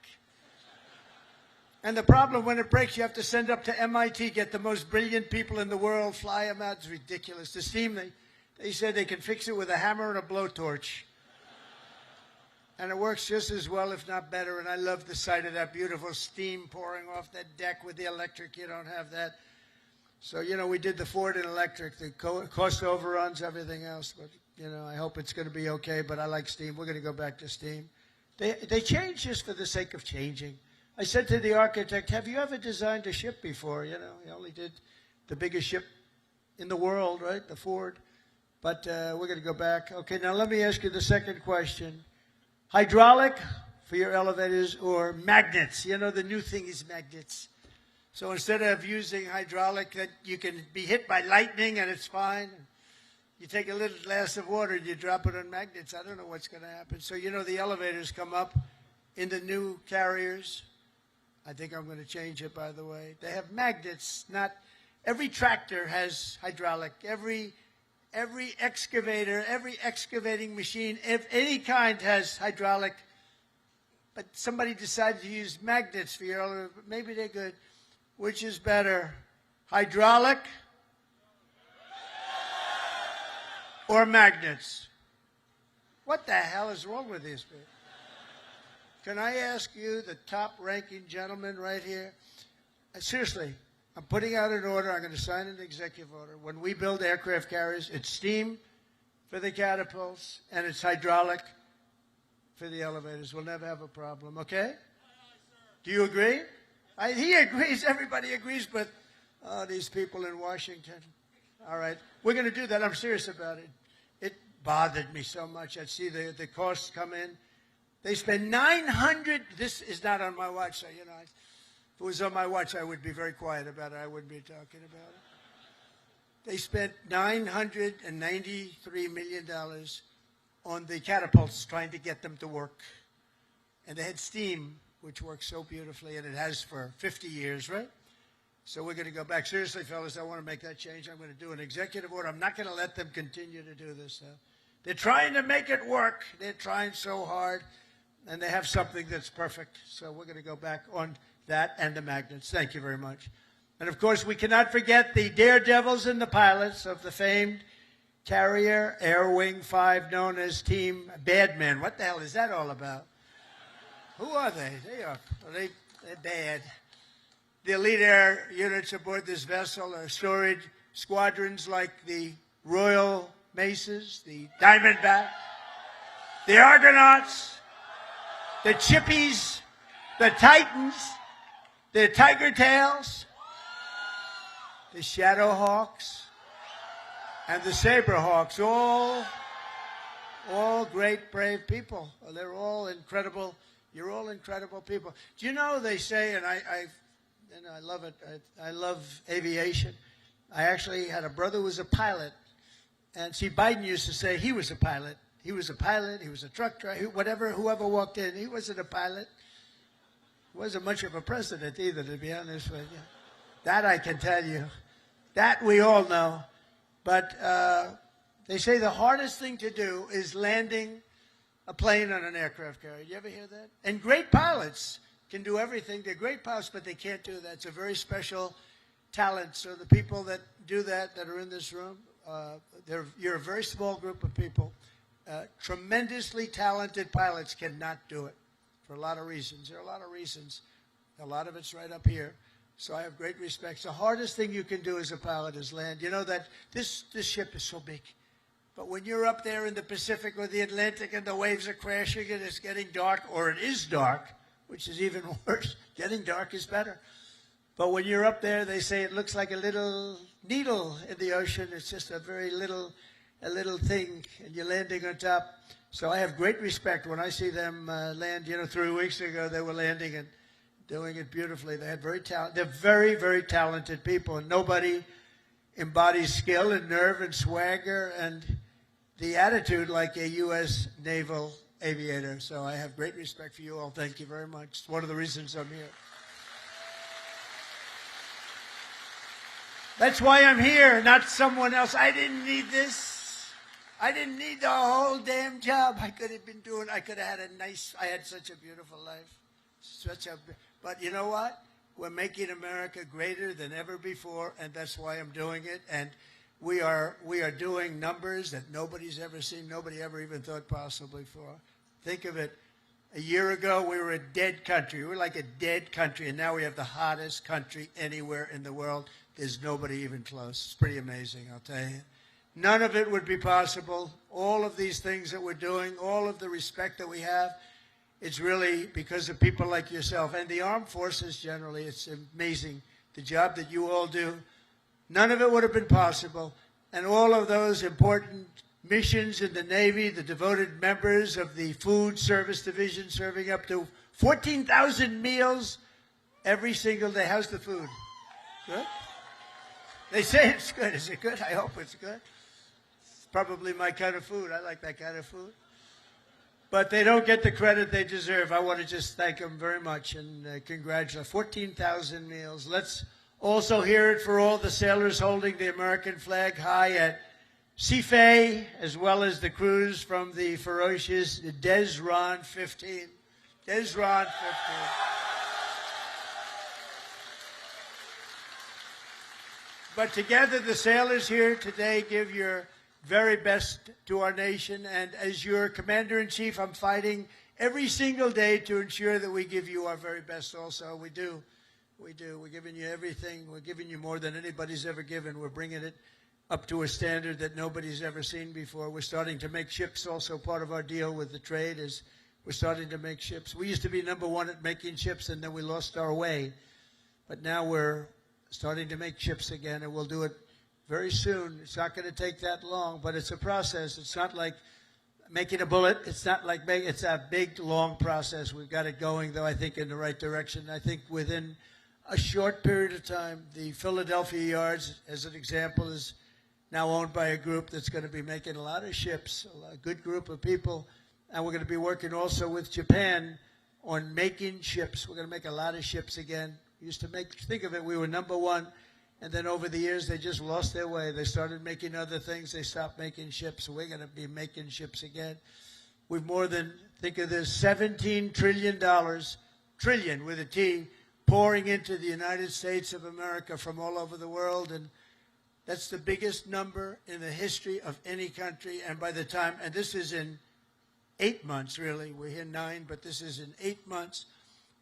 And the problem, when it breaks, you have to send up to MIT, get the most brilliant people in the world, fly them out. It's ridiculous. The steam, they said they can fix it with a hammer and a blowtorch. And it works just as well, if not better. And I love the sight of that beautiful steam pouring off that deck with the electric. You don't have that. So, you know, we did the Ford and electric, the cost overruns, everything else. But, you know, I hope it's going to be okay, but I like steam. We're going to go back to steam. They change just for the sake of changing. I said to the architect, have you ever designed a ship before? You know, he only did the biggest ship in the world, right, the Ford. But we're going to go back. Okay, now let me ask you the second question. Hydraulic for your elevators or magnets? You know, the new thing is magnets. So instead of using hydraulic, that you can be hit by lightning and it's fine. You take a little glass of water and you drop it on magnets. I don't know what's going to happen. So, you know, the elevators come up in the new carriers. I think I'm going to change it, by the way. They have magnets. Not every tractor has hydraulic. Every excavator, every excavating machine, if any kind, has hydraulic. But somebody decided to use magnets for your elevator. Maybe they're good. Which is better, hydraulic or magnets? What the hell is wrong with these people? Can I ask you, the top-ranking gentleman right here? Seriously, I'm putting out an order. I'm going to sign an executive order. When we build aircraft carriers, it's steam for the catapults, and it's hydraulic for the elevators. We'll never have a problem, okay? Do you agree? He agrees. Everybody agrees, but these people in Washington. All right. We're going to do that. I'm serious about it. It bothered me so much. I'd see the costs come in. They spend $900. This is not on my watch, so, you know, if it was on my watch, I would be very quiet about it. I wouldn't be talking about it. They spent $993 million on the catapults, trying to get them to work. And they had steam, which works so beautifully, and it has for 50 years, right? So we're going to go back. Seriously, fellas, I want to make that change. I'm going to do an executive order. I'm not going to let them continue to do this. They're trying to make it work. They're trying so hard, and they have something that's perfect. So we're going to go back on that and the magnets. Thank you very much. And, of course, we cannot forget the daredevils and the pilots of the famed carrier Air Wing 5, known as Team Badman. What the hell is that all about? Who are they? They're bad. The elite air units aboard this vessel are storage squadrons like the Royal Maces, the Diamondback, the Argonauts, the Chippies, the Titans, the Tiger Tails, the Shadowhawks, and the Saberhawks, all great, brave people. They're all incredible. You're all incredible people. Do you know, they say, and I love it, I love aviation. I actually had a brother who was a pilot. And see, Biden used to say he was a pilot. He was a pilot, he was a truck driver, whoever walked in, he wasn't a pilot. He wasn't much of a president either, to be honest with you. That I can tell you. That we all know. But they say the hardest thing to do is landing a plane on an aircraft carrier. You ever hear that? And great pilots can do everything. They're great pilots, but they can't do that. It's a very special talent. So the people that do that are in this room, you're a very small group of people. Tremendously talented pilots cannot do it for a lot of reasons. There are a lot of reasons. A lot of it's right up here. So I have great respect. The hardest thing you can do as a pilot is land. You know that this ship is so big. But when you're up there in the Pacific or the Atlantic and the waves are crashing and it's getting dark, or it is dark, which is even worse. Getting dark is better. But when you're up there, they say it looks like a little needle in the ocean. It's just a very little thing, and you're landing on top. So I have great respect when I see them land. 3 weeks ago they were landing and doing it beautifully. They had they're very, very talented people, and nobody embodies skill and nerve and swagger and the attitude like a U.S. naval aviator. So I have great respect for you all. Thank you very much. It's one of the reasons I'm here. That's why I'm here, not someone else. I didn't need this. I didn't need the whole damn job. I could have had I had such a beautiful life. But you know what? We're making America greater than ever before, and that's why I'm doing it. And we are doing numbers that nobody's ever seen, nobody ever even thought possible before. Think of it. A year ago, we were a dead country. We were like a dead country, and now we have the hottest country anywhere in the world. There's nobody even close. It's pretty amazing, I'll tell you. None of it would be possible. All of these things that we're doing, all of the respect that we have, it's really because of people like yourself and the armed forces generally. It's amazing the job that you all do. None of it would have been possible. And all of those important missions in the Navy, the devoted members of the Food Service Division serving up to 14,000 meals every single day. How's the food? Good? They say it's good. Is it good? I hope it's good. It's probably my kind of food. I like that kind of food. But they don't get the credit they deserve. I want to just thank them very much and congratulate 14,000 meals. Let's also hear it for all the sailors holding the American flag high at Seafay, as well as the crews from the ferocious Desron 15. Desron 15. But together, the sailors here today give your very best to our nation. And as your commander-in-chief, I'm fighting every single day to ensure that we give you our very best also. We do. We do. We're giving you everything. We're giving you more than anybody's ever given. We're bringing it up to a standard that nobody's ever seen before. We're starting to make ships also. Part of our deal with the trade is we're starting to make ships. We used to be number one at making ships, and then we lost our way. But now we're starting to make ships again, and we'll do it very soon. It's not going to take that long, but it's a process. It's not like making a bullet. It's not like it's a big, long process. We've got it going, though, I think, in the right direction. I think within a short period of time, the Philadelphia yards, as an example, is now owned by a group that's going to be making a lot of ships, a good group of people. And we're going to be working also with Japan on making ships. We're going to make a lot of ships again. We used to think of it, we were number one. And then over the years, they just lost their way. They started making other things. They stopped making ships. So we're going to be making ships again. We've more than, think of this, $17 trillion, trillion with a T, pouring into the United States of America from all over the world. And that's the biggest number in the history of any country. And by the time, and this is in 8 months, really. We're here 9, but this is in 8 months.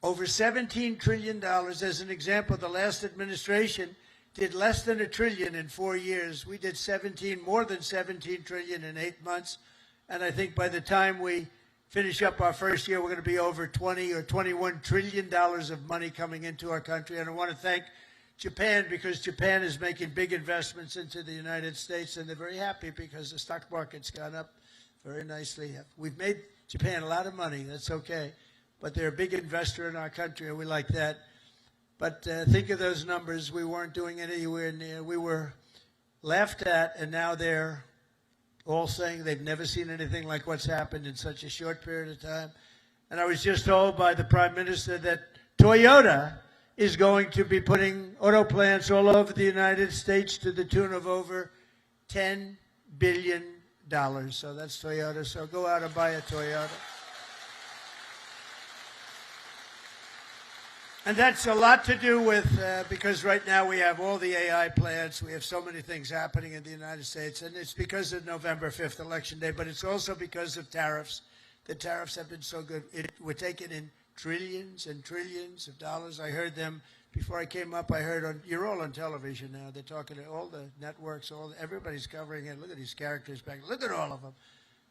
Over $17 trillion. As an example, the last administration did less than $1 trillion in 4 years. We did more than 17 trillion in 8 months. And I think by the time we finish up our first year, we're going to be over 20 or $21 trillion of money coming into our country. And I want to thank Japan, because Japan is making big investments into the United States, and they're very happy because the stock market's gone up very nicely. We've made Japan a lot of money. That's okay. But they're a big investor in our country, and we like that. But think of those numbers. We weren't doing anywhere near. We were laughed at, and now they're all saying they've never seen anything like what's happened in such a short period of time. And I was just told by the Prime Minister that Toyota is going to be putting auto plants all over the United States to the tune of over $10 billion. So that's Toyota. So go out and buy a Toyota. And that's a lot to do with, because right now we have all the AI plants. We have so many things happening in the United States. And it's because of November 5th, Election Day, but it's also because of tariffs. The tariffs have been so good. We're taking in trillions and trillions of dollars. I heard them before I came up. I heard you're all on television now. They're talking to all the networks. Everybody's covering it. Look at these characters back. Look at all of them.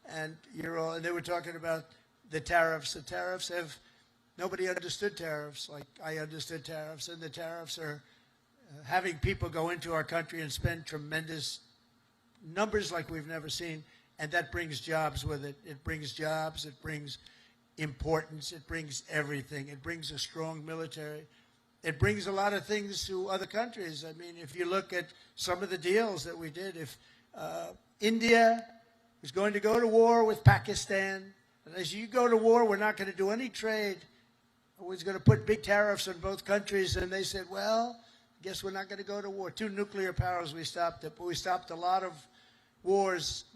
And they were talking about the tariffs. The tariffs have, nobody understood tariffs like I understood tariffs. And the tariffs are having people go into our country and spend tremendous numbers like we've never seen. And that brings jobs with it. It brings jobs. It brings importance. It brings everything. It brings a strong military. It brings a lot of things to other countries. I mean, if you look at some of the deals that we did, if India was going to go to war with Pakistan, and as you go to war, we're not going to do any trade. We're going to put big tariffs on both countries. And they said, well, I guess we're not going to go to war. 2 nuclear powers, we stopped it. But we stopped a lot of wars.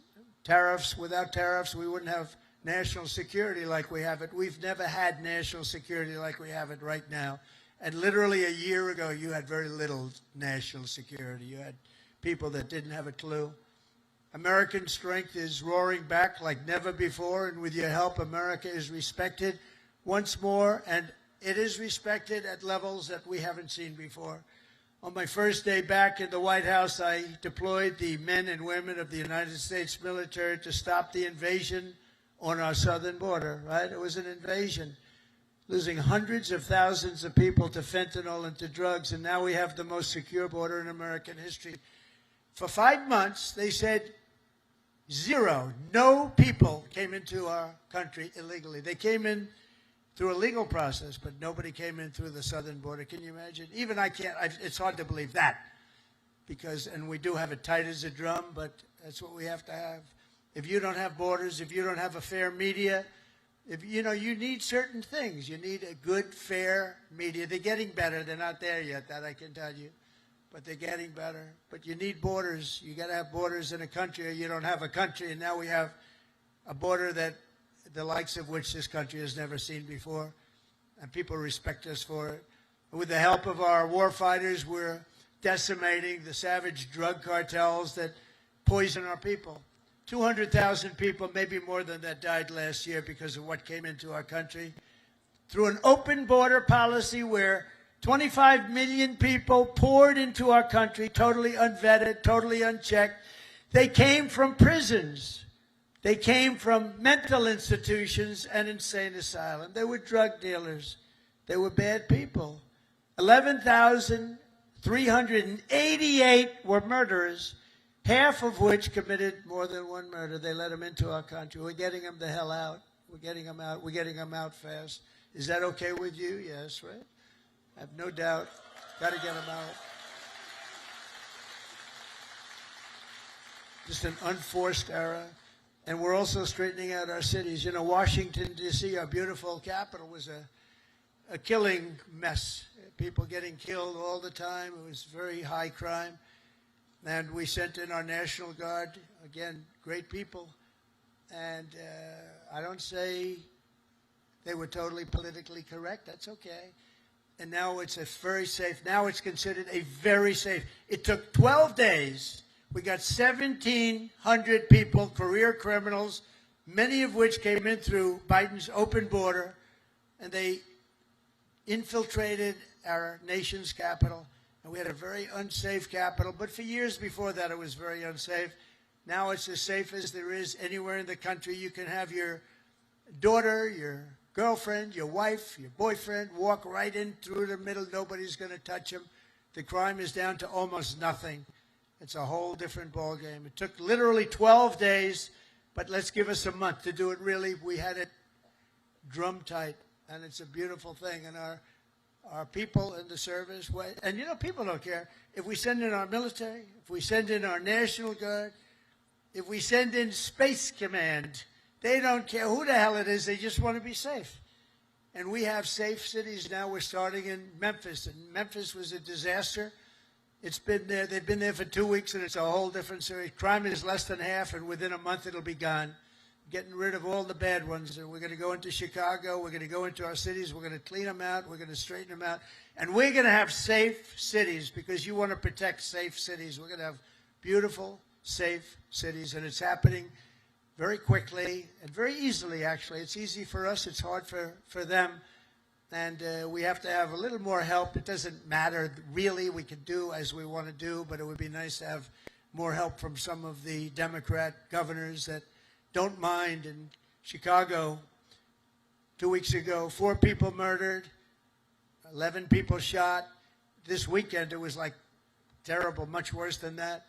Tariffs, without tariffs, we wouldn't have national security like we have it. We've never had national security like we have it right now. And literally a year ago, you had very little national security. You had people that didn't have a clue. American strength is roaring back like never before, and with your help, America is respected once more, and it is respected at levels that we haven't seen before. On my first day back in the White House, I deployed the men and women of the United States military to stop the invasion on our southern border, right? It was an invasion, losing hundreds of thousands of people to fentanyl and to drugs, and now we have the most secure border in American history. For 5 months, they said zero, no people came into our country illegally. They came in through a legal process, but nobody came in through the southern border. Can you imagine? Even I can't, it's hard to believe that. Because, and we do have it tight as a drum, but that's what we have to have. If you don't have borders, if you don't have a fair media, if you need certain things. You need a good, fair media. They're getting better. They're not there yet, that I can tell you. But they're getting better. But you need borders. You got to have borders in a country, or you don't have a country. And now we have a border that the likes of which this country has never seen before, and people respect us for it. With the help of our war fighters, we're decimating the savage drug cartels that poison our people. 200,000 people, maybe more than that, died last year because of what came into our country. Through an open border policy where 25 million people poured into our country, totally unvetted, totally unchecked. They came from prisons. They came from mental institutions and insane asylums. They were drug dealers. They were bad people. 11,388 were murderers, half of which committed more than one murder. They let them into our country. We're getting them the hell out. We're getting them out. We're getting them out fast. Is that okay with you? Yes, right? I have no doubt. Got to get them out. Just an unforced era. And we're also straightening out our cities. You know, Washington, D.C., our beautiful capital, was a killing mess. People getting killed all the time. It was very high crime. And we sent in our National Guard. Again, great people. And I don't say they were totally politically correct. That's okay. And now it's a very safe. Now it's considered a very safe. It took 12 days. We got 1,700 people, career criminals, many of which came in through Biden's open border, and they infiltrated our nation's capital. And we had a very unsafe capital, but for years before that, it was very unsafe. Now it's as safe as there is anywhere in the country. You can have your daughter, your girlfriend, your wife, your boyfriend walk right in through the middle. Nobody's going to touch them. The crime is down to almost nothing. It's a whole different ballgame. It took literally 12 days, but let's give us a month to do it really. We had it drum tight, and it's a beautiful thing. And our people in the service, and you know, people don't care. If we send in our military, if we send in our National Guard, if we send in Space Command, they don't care who the hell it is. They just want to be safe. And we have safe cities now. We're starting in Memphis, and Memphis was a disaster. It's been there. They've been there for 2 weeks, and it's a whole different series. Crime is less than half, and within a month it'll be gone. Getting rid of all the bad ones. And we're going to go into Chicago. We're going to go into our cities. We're going to clean them out. We're going to straighten them out. And we're going to have safe cities because you want to protect safe cities. We're going to have beautiful, safe cities, and it's happening very quickly and very easily, actually. It's easy for us. It's hard for them. And we have to have a little more help. It doesn't matter, really. We can do as we want to do, but it would be nice to have more help from some of the Democrat governors that don't mind. In Chicago, 2 weeks ago, 4 people murdered, 11 people shot. This weekend, it was like terrible, much worse than that.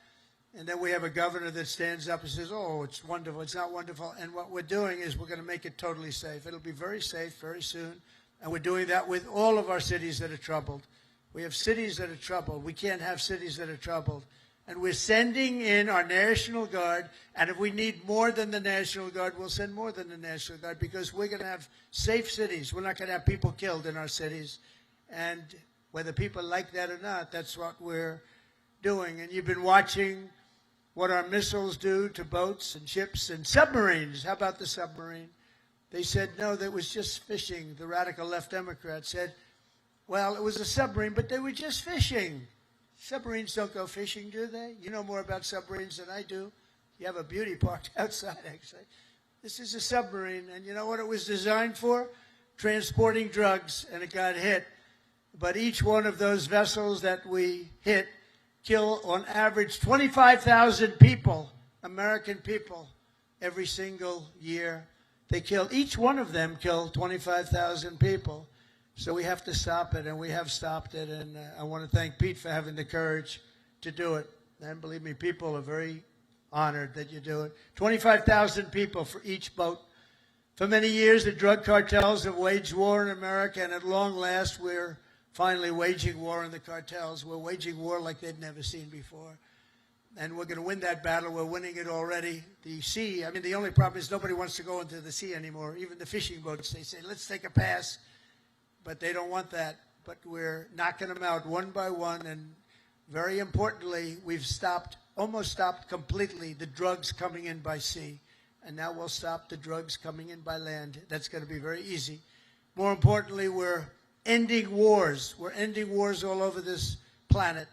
And then we have a governor that stands up and says, oh, it's wonderful. It's not wonderful. And what we're doing is we're going to make it totally safe. It'll be very safe very soon. And we're doing that with all of our cities that are troubled. We have cities that are troubled. We can't have cities that are troubled. And we're sending in our National Guard. And if we need more than the National Guard, we'll send more than the National Guard because we're going to have safe cities. We're not going to have people killed in our cities. And whether people like that or not, that's what we're doing. And you've been watching what our missiles do to boats and ships and submarines. How about the submarine? They said, no, that was just fishing. The radical left Democrats said, well, it was a submarine, but they were just fishing. Submarines don't go fishing, do they? You know more about submarines than I do. You have a beauty park outside, actually. This is a submarine, and you know what it was designed for? Transporting drugs, and it got hit. But each one of those vessels that we hit kill, on average, 25,000 people, American people, every single year. They kill, each one of them killed 25,000 people. So we have to stop it, and we have stopped it. And I want to thank Pete for having the courage to do it. And believe me, people are very honored that you do it. 25,000 people for each boat. For many years, the drug cartels have waged war in America, and at long last, we're finally waging war on the cartels. We're waging war like they've never seen before. And we're going to win that battle. We're winning it already. The sea, I mean, the only problem is nobody wants to go into the sea anymore. Even the fishing boats, they say, let's take a pass. But they don't want that. But we're knocking them out one by one. And very importantly, we've almost stopped completely the drugs coming in by sea. And now we'll stop the drugs coming in by land. That's going to be very easy. More importantly, we're ending wars. We're ending wars all over this planet.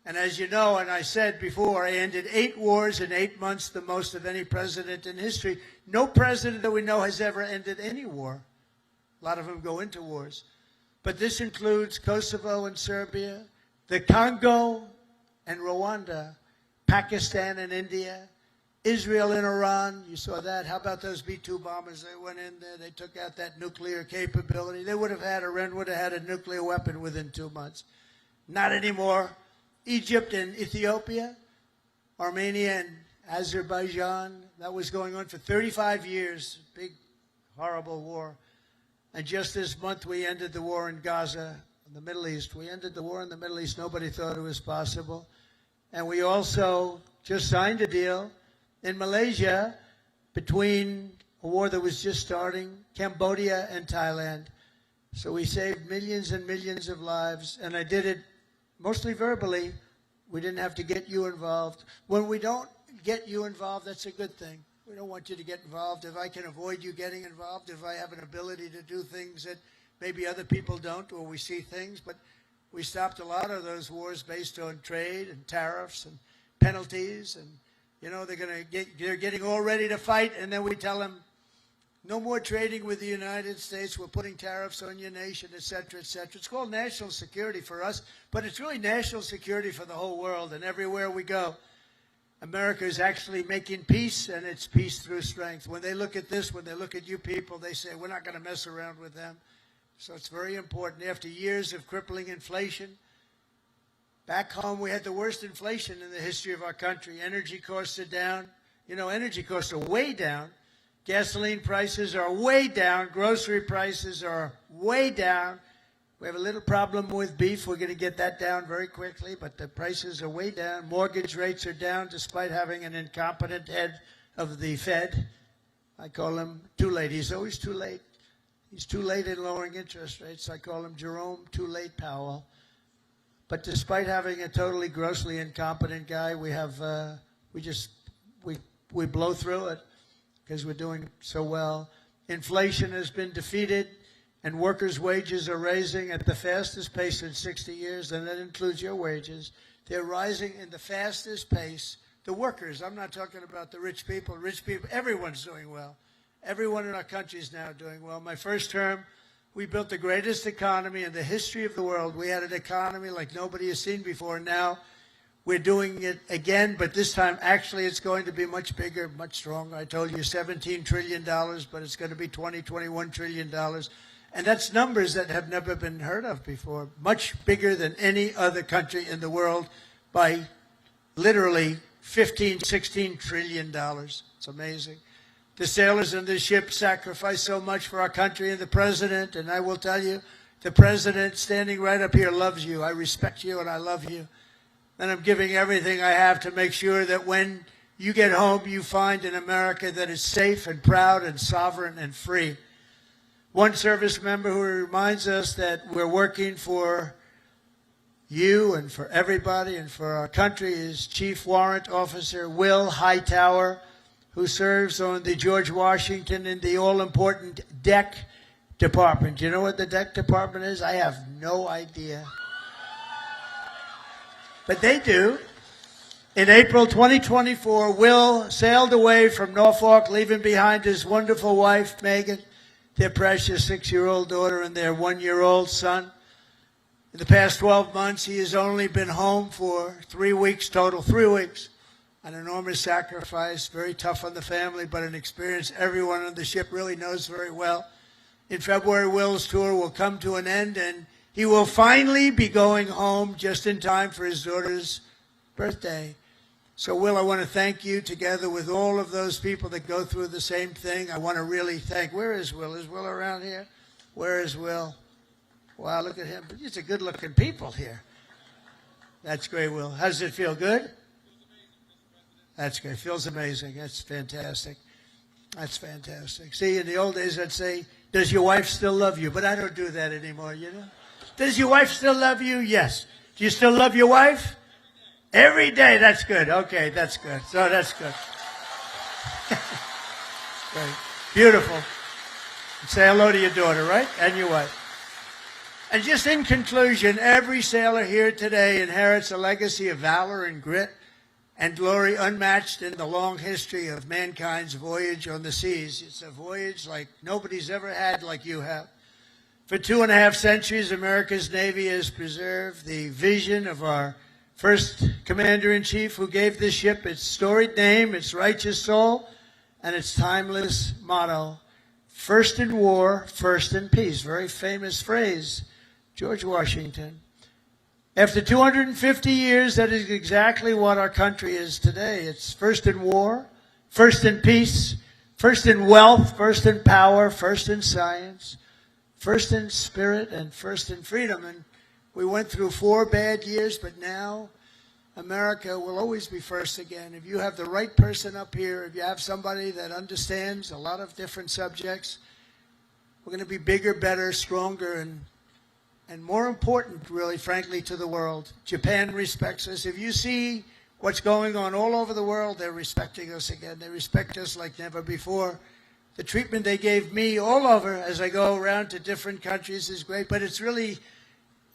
And as you know, and I said before, I ended 8 wars in 8 months, the most of any president in history. No president that we know has ever ended any war. A lot of them go into wars. But this includes Kosovo and Serbia, the Congo and Rwanda, Pakistan and India, Israel and Iran. You saw that. How about those B-2 bombers? They went in there. They took out that nuclear capability. They would have had, Iran would have had a nuclear weapon within 2 months. Not anymore. Egypt and Ethiopia, Armenia and Azerbaijan. That was going on for 35 years. Big, horrible war. And just this month, we ended the war in Gaza, in the Middle East. We ended the war in the Middle East. Nobody thought it was possible. And we also just signed a deal in Malaysia between a war that was just starting, Cambodia and Thailand. So we saved millions and millions of lives, and I did it mostly verbally. We didn't have to get you involved. When we don't get you involved, that's a good thing. We don't want you to get involved. If I can avoid you getting involved, if I have an ability to do things that maybe other people don't, or we see things, but we stopped a lot of those wars based on trade and tariffs and penalties, and you know they're getting all ready to fight, and then we tell them, No more trading with the United States. We're putting tariffs on your nation, et cetera, et cetera. It's called national security for us, but it's really national security for the whole world. And everywhere we go, America is actually making peace, and it's peace through strength. When they look at this, when they look at you people, they say, we're not going to mess around with them. So it's very important. After years of crippling inflation, back home we had the worst inflation in the history of our country. Energy costs are down. You know, energy costs are way down. Gasoline prices are way down. Grocery prices are way down. We have a little problem with beef. We're going to get that down very quickly, but the prices are way down. Mortgage rates are down despite having an incompetent head of the Fed. I call him too late. He's always too late. He's too late in lowering interest rates. I call him Jerome Too Late Powell. But despite having a totally grossly incompetent guy, we have we blow through it because we're doing so well. Inflation has been defeated, and workers' wages are rising at the fastest pace in 60 years, and that includes your wages. They're rising in the fastest pace. The workers, I'm not talking about the rich people. Rich people, everyone's doing well. Everyone in our country is now doing well. My first term, we built the greatest economy in the history of the world. We had an economy like nobody has seen before. Now we're doing it again, but this time actually it's going to be much bigger, much stronger. I told you $17 trillion, but it's going to be $21 trillion. And that's numbers that have never been heard of before. Much bigger than any other country in the world by literally $16 trillion. It's amazing. The sailors in this ship sacrificed so much for our country, and the president, and I will tell you, the president standing right up here loves you. I respect you and I love you. And I'm giving everything I have to make sure that when you get home, you find an America that is safe and proud and sovereign and free. One service member who reminds us that we're working for you and for everybody and for our country is Chief Warrant Officer Will Hightower, who serves on the George Washington in the all-important DEC department. Do you know what the DEC department is? I have no idea. But they do. In April 2024, Will sailed away from Norfolk, leaving behind his wonderful wife, Megan, their precious 6-year-old daughter, and their 1-year-old son. In the past 12 months, he has only been home for 3 weeks total, 3 weeks. An enormous sacrifice, very tough on the family, but an experience everyone on the ship really knows very well. In February, Will's tour will come to an end, and he will finally be going home just in time for his daughter's birthday. So, Will, I want to thank you together with all of those people that go through the same thing. I want to really thank, where is Will? Is Will around here? Where is Will? Wow, look at him. It's a good-looking people here. That's great, Will. How does it feel? Good? That's great. Feels amazing. That's fantastic. That's fantastic. See, in the old days, I'd say, does your wife still love you? But I don't do that anymore, you know? Does your wife still love you? Yes. Do you still love your wife? Every day. That's good. Okay, that's good. So that's good. Great. Beautiful. Say hello to your daughter, right? And your wife. And just in conclusion, every sailor here today inherits a legacy of valor and grit and glory unmatched in the long history of mankind's voyage on the seas. It's a voyage like nobody's ever had like you have. For 2.5 centuries, America's Navy has preserved the vision of our first commander-in-chief, who gave this ship its storied name, its righteous soul, and its timeless motto, first in war, first in peace. Very famous phrase, George Washington. After 250 years, that is exactly what our country is today. It's first in war, first in peace, first in wealth, first in power, first in science, first in spirit, and first in freedom. And we went through 4 bad years, but now America will always be first again. If you have the right person up here, if you have somebody that understands a lot of different subjects, we're going to be bigger, better, stronger, and more important, really, frankly, to the world. Japan respects us. If you see what's going on all over the world, they're respecting us again. They respect us like never before. The treatment they gave me all over as I go around to different countries is great, but it's really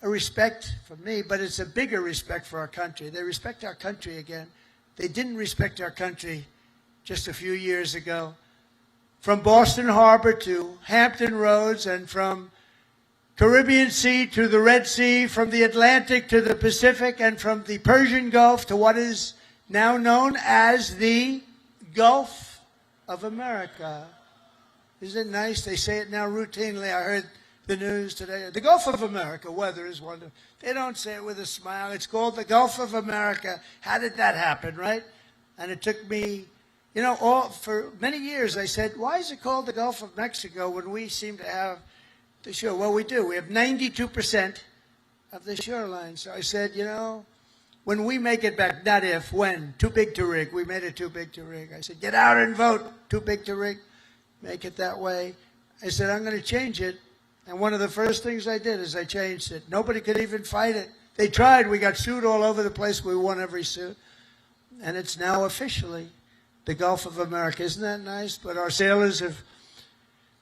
a respect for me, but it's a bigger respect for our country. They respect our country again. They didn't respect our country just a few years ago. from Boston Harbor to Hampton Roads, and from Caribbean Sea to the Red Sea, from the Atlantic to the Pacific, and from the Persian Gulf to what is now known as the Gulf of America. Isn't it nice? They say it now routinely. I heard the news today. The Gulf of America, weather is wonderful. They don't say it with a smile. It's called the Gulf of America. How did that happen, right? And it took me, for many years I said, why is it called the Gulf of Mexico when we seem to have the shore? Well, we do. We have 92% of the shoreline. So I said, when we make it back, not if, when, too big to rig. We made it too big to rig. I said, get out and vote. Too big to rig. Make it that way. I said, I'm going to change it. And one of the first things I did is I changed it. Nobody could even fight it. They tried. We got sued all over the place. We won every suit. And it's now officially the Gulf of America. Isn't that nice? But our sailors have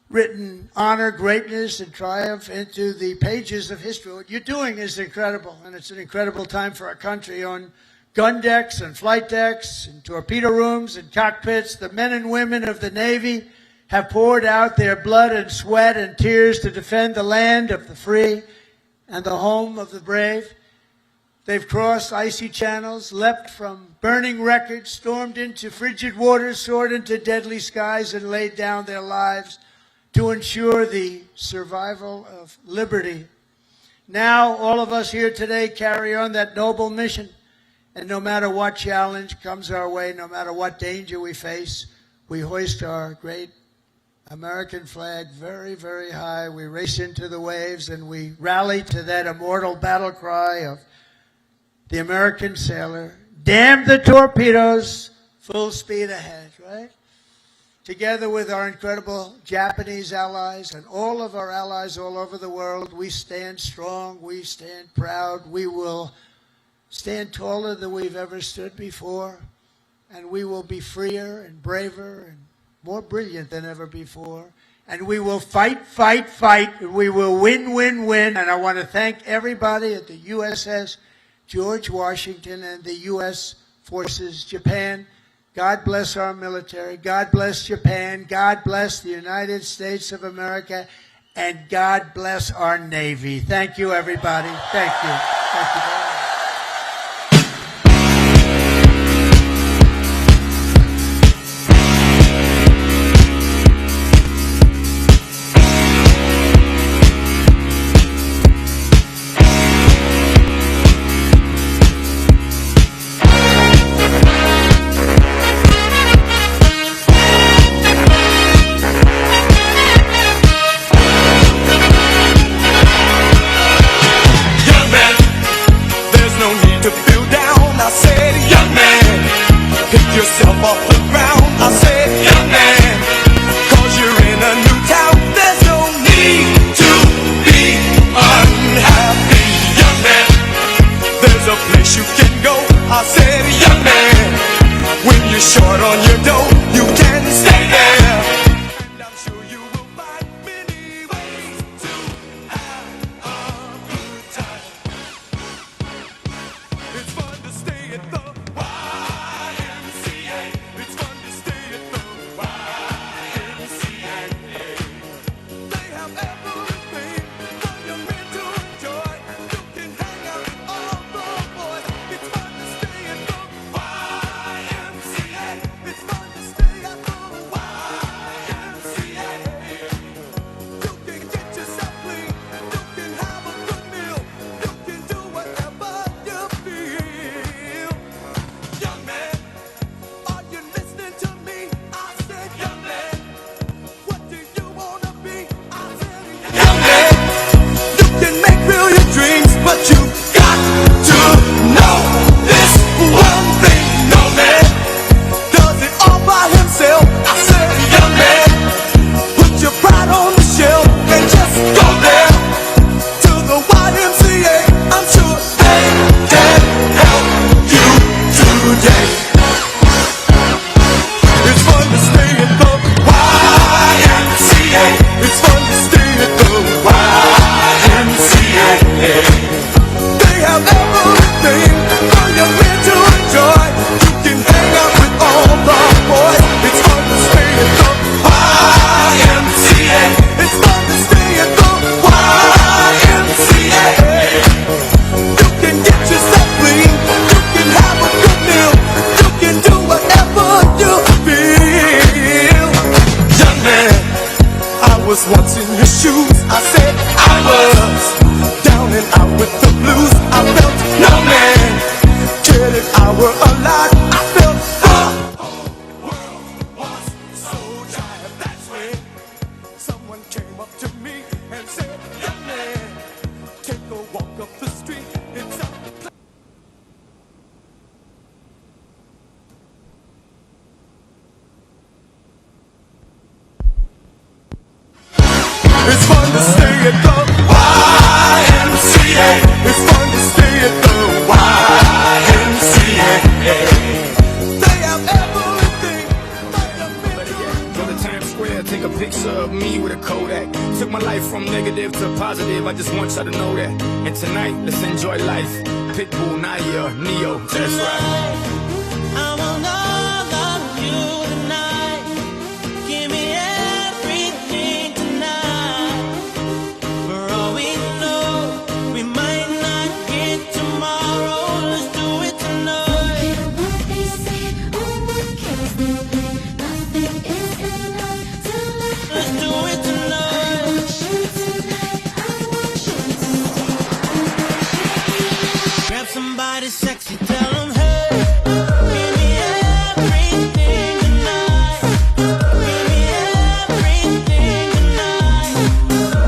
written honor, greatness, and triumph into the pages of history. What you're doing is incredible, and it's an incredible time for our country. On gun decks and flight decks and torpedo rooms and cockpits, the men and women of the Navy have poured out their blood and sweat and tears to defend the land of the free and the home of the brave. They've crossed icy channels, leapt from burning wreckage, stormed into frigid waters, soared into deadly skies, and laid down their lives to ensure the survival of liberty. Now, all of us here today carry on that noble mission, and no matter what challenge comes our way, no matter what danger we face, we hoist our great American flag very, very high. We race into the waves, and we rally to that immortal battle cry of the American sailor, damn the torpedoes, full speed ahead, right? Together with our incredible Japanese allies and all of our allies all over the world, we stand strong, we stand proud, we will stand taller than we've ever stood before, and we will be freer and braver and more brilliant than ever before. And we will fight, fight, fight, and we will win, win, win. And I want to thank everybody at the USS George Washington and the U.S. Forces Japan. God bless our military. God bless Japan. God bless the United States of America. And God bless our Navy. Thank you, everybody. Thank you. Thank you very much. It's to stay at the YMCA. It's fun to stay at the YMCA. They have everything like a Go to Times Square, take a picture of me with a Kodak. Took my life from negative to positive, I just want y'all to know that. And tonight, let's enjoy life. Pitbull, Naya, Neo, that's right.